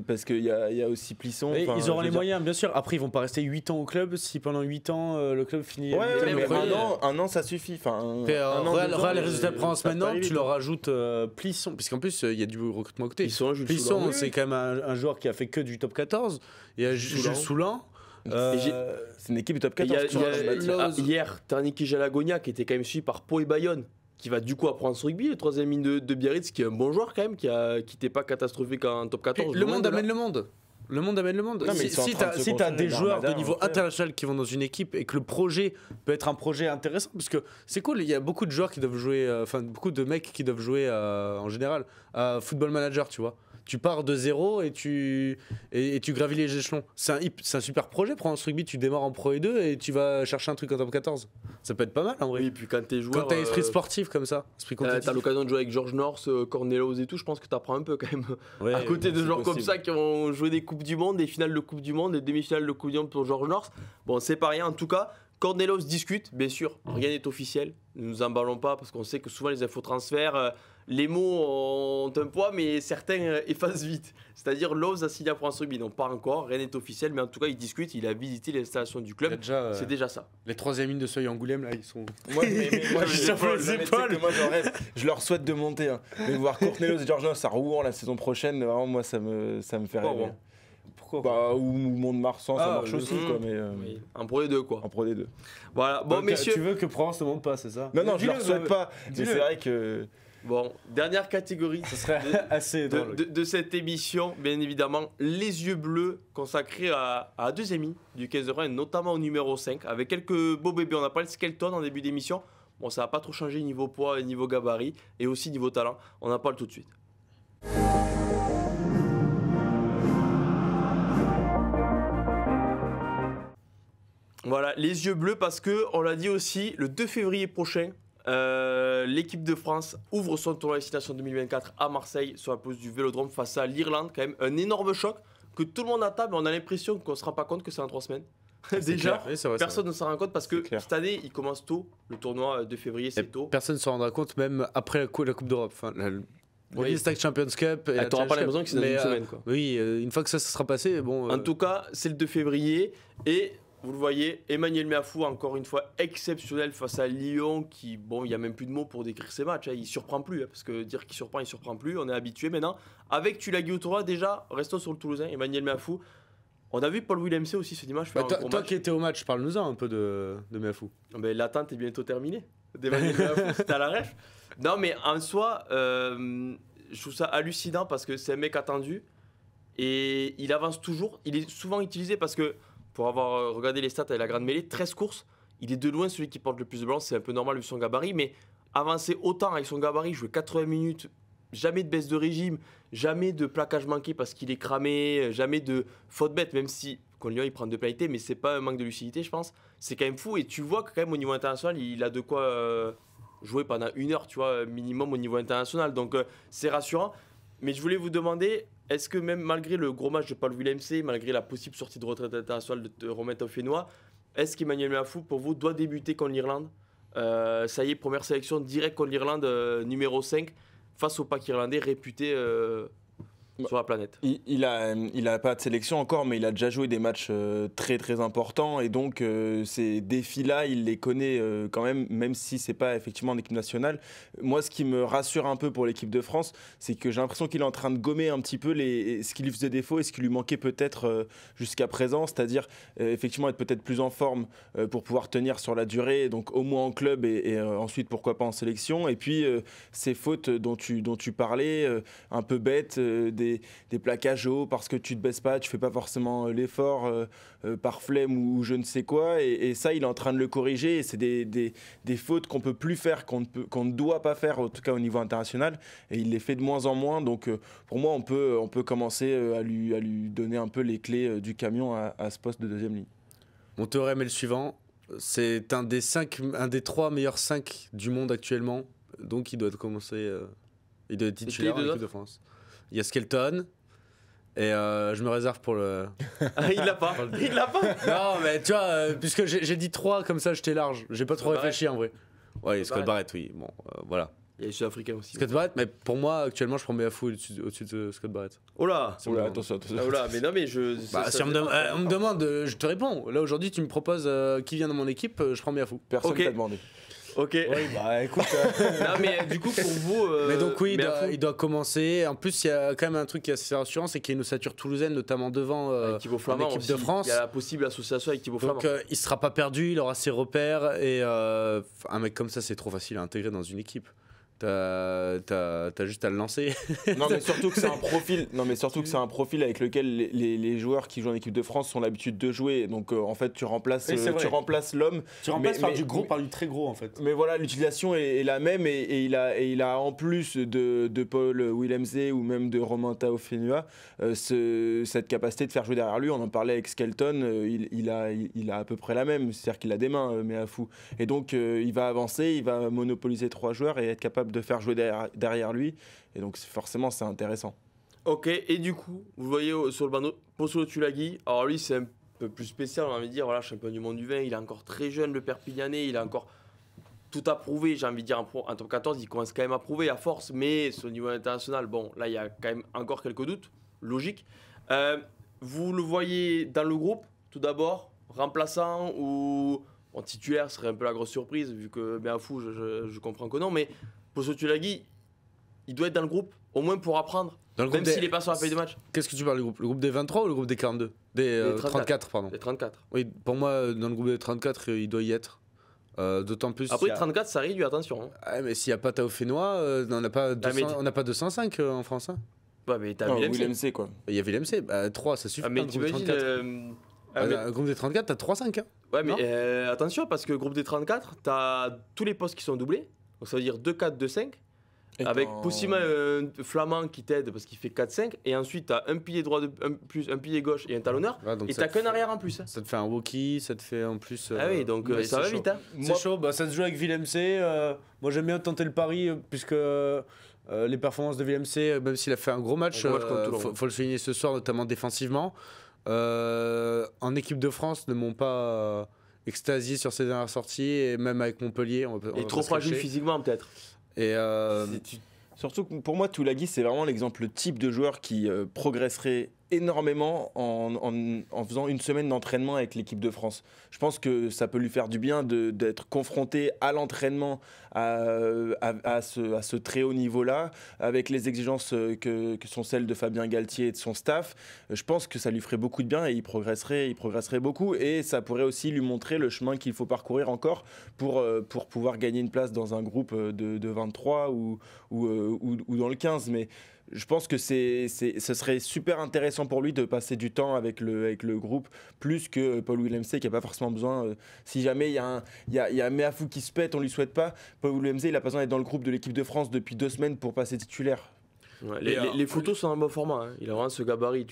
parce qu'il y a aussi Plisson. Ils auront les moyens, bien sûr. Après, ils vont pas rester 8 ans au club si pendant 8 ans le club finit. Un an, ça suffit. Les résultats de France maintenant, tu leur rajoutes Plisson, puisqu'en plus, il y a du recrutement à côté. Plisson, c'est quand même un joueur qui a fait que du top 14. Il y a Jules Soulan. C'est une équipe du top 14. Hier, Tarniki Jalagonia qui était quand même suivi par Pau et Bayonne, qui va du coup apprendre ce rugby, le 3e ligne de Biarritz, qui est un bon joueur quand même, qui n'était pas catastrophique en top 14. Le monde amène le monde. Le monde amène le monde. Non, si tu as des joueurs de niveau international qui vont dans une équipe et que le projet peut être un projet intéressant, parce que c'est cool, il y a beaucoup de joueurs qui doivent jouer, beaucoup de mecs qui doivent jouer en général à Football Manager, tu vois. Tu pars de zéro et tu gravis les échelons. C'est un super projet. Prends ce rugby, tu démarres en Pro E2 et tu vas chercher un truc en top 14. Ça peut être pas mal en vrai. Oui, et puis quand t'es joueur. Quand t'as esprit sportif comme ça, t'as l'occasion de jouer avec George North, Cornelos et tout, je pense que t'apprends un peu quand même. Ouais, à côté de joueurs comme ça qui ont joué des Coupes du Monde, des finales de Coupe du Monde, des demi-finales de Coupe du Monde pour George North. Bon, c'est pas rien. En tout cas, Cornelos discute, bien sûr. Rien n'est officiel. Ne nous emballons pas parce qu'on sait que souvent les infotransferts. Les mots ont un poids, mais certains effacent vite. C'est-à-dire, Lowe's a signé pour un rugby, non pas encore, rien n'est officiel, mais en tout cas, il discute, il a visité l'installation du club. C'est déjà ça. Les 3e lignes de Seuil Angoulême, là, ils sont. Ouais, mais moi, je leur souhaite de monter. Hein. Mais voir Cornelos et George North à Rouen la saison prochaine, vraiment, moi, ça me fait rêver. Pourquoi ou Mont-de-Marsan, ça marche aussi, quoi. Mais oui. En Pro D2, quoi. En Pro D2. Voilà. Bon, donc, messieurs. Tu veux que Provence ne monte pas, c'est ça? Non, je leur souhaite pas. Mais c'est vrai que. Bon, dernière catégorie ce serait assez drôle. De cette émission, bien évidemment, les yeux bleus consacrés à 2 amis du 15 de Rouen, notamment au numéro 5, avec quelques beaux bébés. On a parlé de Skelton en début d'émission. Bon, ça n'a pas trop changé niveau poids, niveau gabarit et aussi niveau talent. On en parle tout de suite. Voilà, les yeux bleus parce que, on l'a dit aussi, le 2 février prochain, l'équipe de France ouvre son tournoi Destination 2024 à Marseille sur la pelouse du Vélodrome face à l'Irlande. Quand même un énorme choc que tout le monde attend, mais on a l'impression qu'on ne se rend pas compte que c'est en 3 semaines. Déjà, oui, vrai, personne ne s'en rend compte parce que cette année, il commence tôt. Le tournoi de février, c'est tôt. Personne ne s'en rendra compte même après la Coupe d'Europe. Enfin, le Stack Champions Cup. Tu n'auras pas l'impression que c'est dans une semaine. Quoi. Oui, une fois que ça sera passé, bon. En tout cas, c'est le 2 février et. Vous le voyez, Emmanuel Meafou, encore une fois exceptionnel face à Lyon, qui, bon, il n'y a même plus de mots pour décrire ses matchs. Hein, il ne surprend plus, hein, parce que dire qu'il surprend, il ne surprend plus. On est habitué maintenant. Avec Tulagi Outoura, déjà, restons sur le Toulousain, Emmanuel Meafou. On a vu Paul Willemse aussi ce dimanche. Toi qui étais au match, parle-nous-en un peu de Meafou. Ben, l'attente est bientôt terminée. D'Emmanuel Meafou, c'était à la ref. Non, mais en soi, je trouve ça hallucinant parce que c'est un mec attendu et il avance toujours. Il est souvent utilisé parce que. Pour avoir regardé les stats avec la grande mêlée, 13 courses, il est de loin celui qui porte le plus de ballons, c'est un peu normal vu son gabarit, mais avancer autant avec son gabarit, jouer 80 minutes, jamais de baisse de régime, jamais de plaquage manqué parce qu'il est cramé, jamais de faute bête, même si contre Lyon il prend 2 pénalités, mais c'est pas un manque de lucidité je pense, c'est quand même fou et tu vois que quand même au niveau international il a de quoi jouer pendant 1 heure, tu vois, minimum au niveau international, donc c'est rassurant. Mais je voulais vous demander, est-ce que même malgré le gros match de Paul Willemse, malgré la possible sortie de retraite internationale de Romain Taufénois, est-ce qu'Emmanuel Meafou, pour vous, doit débuter contre l'Irlande ? Ça y est, première sélection directe contre l'Irlande, numéro 5, face au pack irlandais réputé sur la planète. Il a pas de sélection encore, mais il a déjà joué des matchs très très importants et donc ces défis-là, il les connaît quand même si c'est pas effectivement en équipe nationale. Moi, ce qui me rassure un peu pour l'équipe de France, c'est que j'ai l'impression qu'il est en train de gommer un petit peu ce qui lui faisait défaut et ce qui lui manquait peut-être jusqu'à présent, c'est-à-dire effectivement être peut-être plus en forme pour pouvoir tenir sur la durée, donc au moins en club et ensuite pourquoi pas en sélection. Et puis ces fautes dont tu parlais, un peu bêtes, des plaquages hauts parce que tu te baisses pas, tu fais pas forcément l'effort par flemme ou je ne sais quoi. Et ça, il est en train de le corriger. Et c'est des fautes qu'on peut plus faire, qu'on ne doit pas faire, en tout cas au niveau international. Et il les fait de moins en moins. Donc pour moi, on peut commencer à lui donner un peu les clés du camion à ce poste de deuxième ligne. Mon théorème est le suivant. C'est un des 3 meilleurs 5 du monde actuellement. Donc il doit commencer. Il doit être titulaire en équipe de France. Il y a Skelton. Et je me réserve pour le. Ah, il l'a pas. Il l'a pas. Non, mais tu vois, puisque j'ai dit 3 comme ça, j'étais large. J'ai pas trop réfléchi en vrai. Ouais, Scott Barrett, oui. Bon, voilà. Il y a les Sud-Africains aussi. Scott Barrett, mais pour moi, actuellement, je prends Meafou au-dessus de Scott Barrett. Oh là. Attention. Oh là, mais non, mais je. Si on me demande, je te réponds. Là, aujourd'hui, tu me proposes qui vient dans mon équipe, je prends Meafou. Personne t'a demandé. Ok. Oui, bah écoute. Non, mais du coup, pour vous. Mais donc, oui, il doit commencer. En plus, il y a quand même un truc qui est assez rassurant, c'est qu'il y a une ossature toulousaine, notamment devant Thibaut Flamand l'équipe de France. Il y a la possible association avec Thibaut Flamand. Donc, il sera pas perdu, il aura ses repères. Et un mec comme ça, c'est trop facile à intégrer dans une équipe. T'as juste à le lancer. Non mais surtout que c'est un profil. Non mais surtout que c'est un profil avec lequel les joueurs qui jouent en équipe de France ont l'habitude de jouer. Donc en fait tu remplaces l'homme. Tu remplaces par du gros par du très gros en fait. Mais voilà, l'utilisation est la même et il a en plus de Paul Willemse ou même de Romain Taofenua cette capacité de faire jouer derrière lui. On en parlait avec Skelton. Il a à peu près la même. C'est-à-dire qu'il a des mains, Meafou. Et donc il va avancer, il va monopoliser 3 joueurs et être capable de faire jouer derrière lui, et donc forcément c'est intéressant. Ok, et du coup vous voyez sur le bandeau Pozzolo Tulagi, alors lui c'est un peu plus spécial, on a envie de dire, voilà, champion du monde du vin, il est encore très jeune, le Perpignanais, il a encore tout à prouver, j'ai envie de dire en top 14 il commence quand même à prouver à force, mais au niveau international, bon là il y a quand même encore quelques doutes, logique. Vous le voyez dans le groupe tout d'abord, remplaçant ou en titulaire, serait un peu la grosse surprise vu que Meafou je comprends que non, mais Pozzolo Tulagi, il doit être dans le groupe, au moins pour apprendre, même s'il n'est pas sur la feuille de match. Qu'est-ce que tu parles du groupe? Le groupe des 23 ou le groupe des 42? Des 34, pardon. Des 34. Oui, pour moi, dans le groupe des 34, il doit y être. D'autant plus. Après, 34, ça réduit, attention. Hein. Ah, mais s'il n'y a pas Taofenua, on n'a pas, on n'a pas 205 en France. Hein. Ouais, mais t'as Willemse quoi. Il y a Willemse, 3, ça suffit. Mais tu imagines. Le groupe des 34, t'as 3-5. Hein. Ouais, mais attention, parce que groupe des 34, t'as tous les postes qui sont doublés. Donc ça veut dire 2-4, 2-5. Avec possiblement un Flamand qui t'aide parce qu'il fait 4-5. Et ensuite, t'as un pilier droit plus un pilier gauche et un talonneur. Ouais, et t'as qu'un arrière en plus. Hein. Ça te fait un walkie, ça te fait en plus. Ah oui, donc ça va vite. Hein. C'est chaud, ça se joue avec Willemse. Moi, j'aime bien tenter le pari puisque les performances de Willemse, même s'il a fait un gros match, faut le souligner ce soir, notamment défensivement. En équipe de France, ne m'ont pas extasié sur ses dernières sorties, et même avec Montpellier. Il est trop fragile physiquement, peut-être. Et surtout pour moi, Tulagi, c'est vraiment l'exemple type de joueur qui progresserait énormément en faisant une semaine d'entraînement avec l'équipe de France. Je pense que ça peut lui faire du bien d'être confronté à l'entraînement à ce très haut niveau-là, avec les exigences que sont celles de Fabien Galtier et de son staff. Je pense que ça lui ferait beaucoup de bien et il progresserait beaucoup, et ça pourrait aussi lui montrer le chemin qu'il faut parcourir encore pour pouvoir gagner une place dans un groupe de 23 ou dans le 15. Mais je pense que ce serait super intéressant pour lui de passer du temps avec le groupe, plus que Paul Willemse qui n'a pas forcément besoin. Si jamais il y a Meafou qui se pète, on ne lui souhaite pas. Paul Willemse, il n'a pas besoin d'être dans le groupe de l'équipe de France depuis 2 semaines pour passer titulaire. Ouais, les photos sont en bon format. Hein. Il a vraiment ce gabarit.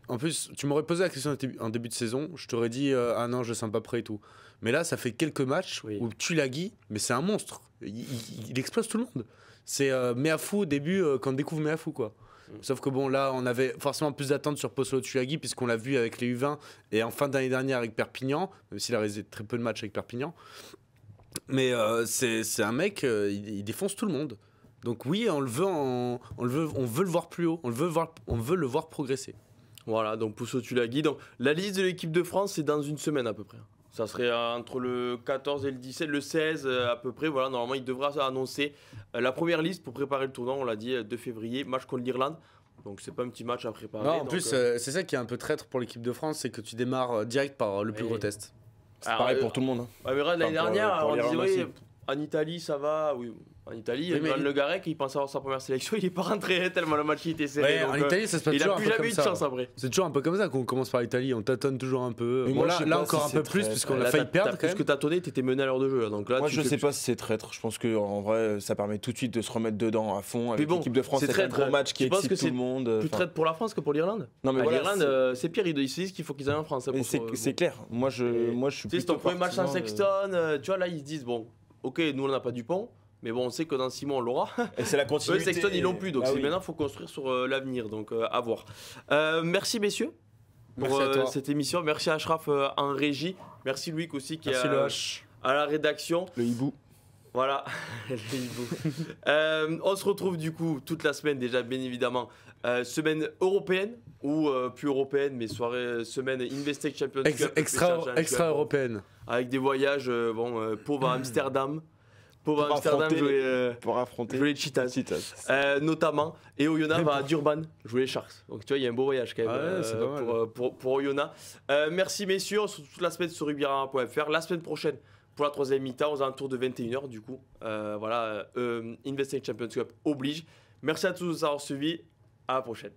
En plus, tu m'aurais posé la question en début de saison, je t'aurais dit ah non, je ne sens pas prêt et tout. Mais là, ça fait quelques matchs où Tulagi, mais c'est un monstre. Il explose tout le monde. C'est Meafou au début, quand on découvre Meafou, quoi. Sauf que bon, là, on avait forcément plus d'attentes sur Pozzolo Tulagi, puisqu'on l'a vu avec les U20 et en fin d'année dernière avec Perpignan, même s'il a réalisé très peu de matchs avec Perpignan. Mais c'est un mec, il défonce tout le monde. Donc oui, on veut le voir plus haut, on veut le voir progresser. Voilà, donc Pozzolo Tulagi. Donc la liste de l'équipe de France, c'est dans une semaine à peu près. Ça serait entre le 14 et le 17, le 16 à peu près. Voilà, normalement, il devra annoncer la première liste pour préparer le tournoi. On l'a dit, 2 février, match contre l'Irlande. Donc, c'est pas un petit match à préparer. Non, en plus, c'est ça qui est un peu traître pour l'équipe de France, c'est que tu démarres direct par le plus gros test. C'est pareil pour tout le monde. Hein. Ouais, mais l'année dernière, on disait, oui, en Italie, ça va. Oui, En Italie, Oui, mais Le Garec, il pense avoir sa première sélection, il est pas rentré tellement le match il était serré. Ouais, donc, en Italie, ça se passe il toujours a un plus peu jamais comme eu de ça. chance après. C'est toujours un peu comme ça qu'on commence par l'Italie, on tâtonne toujours un peu. Mais Bon, moi, je sais là pas encore si un peu c'est plus, traître. puisqu'on a Là, failli t'as perdre quand plus même. que t'attendais, t'étais mené à l'heure de jeu. Donc là, Moi, tu je fais sais plus. pas si c'est traître. Je pense qu'en vrai, ça permet tout de suite de se remettre dedans à fond. Avec bon, l'équipe de France, c'est c'est un traître. gros match qui Tu penses excite que tout c'est le monde. Plus traite pour la France que pour l'Irlande. Non, mais voilà, l'Irlande, c'est pire, ils se disent qu'il faut qu'ils aillent en France. Mais c'est clair. Moi, je suis Tu sais, c'est ton plutôt premier match sans partisan de- Sexton. Tu vois, là, ils se disent, bon, ok, nous, on n'a pas Dupont. Mais bon, on sait que dans 6 mois, on l'aura. Et c'est la Eux, continuité. Sexton, ils l'ont plus. Donc Ah c'est oui. maintenant, il faut construire sur l'avenir. Donc à voir. Merci, messieurs, pour Merci à toi. cette émission. Merci à Ashraf en régie. Merci Loïc aussi qui Merci est le H. à la rédaction. Le hibou. Voilà. Le hibou. On se retrouve du coup toute la semaine déjà, bien évidemment. Semaine européenne ou plus européenne, mais semaine Investec Champions Cup. Extra européenne. Avec des voyages, pauvre à Amsterdam. Pauvre à Pour Amsterdam, affronter jouer Pour affronter les Cheetahs. Notamment. Et Oyonnax va à Durban jouer les Sharks. Donc tu vois, il y a un beau voyage quand même Ouais, c'est pas mal. pour Oyonnax. Merci messieurs, on se retrouve toute la semaine sur rugbyarama.fr. La semaine prochaine, pour la troisième mi-temps, aux alentours de 21h du coup. Investec Champions Cup oblige. Merci à tous de nous avoir suivis. À la prochaine.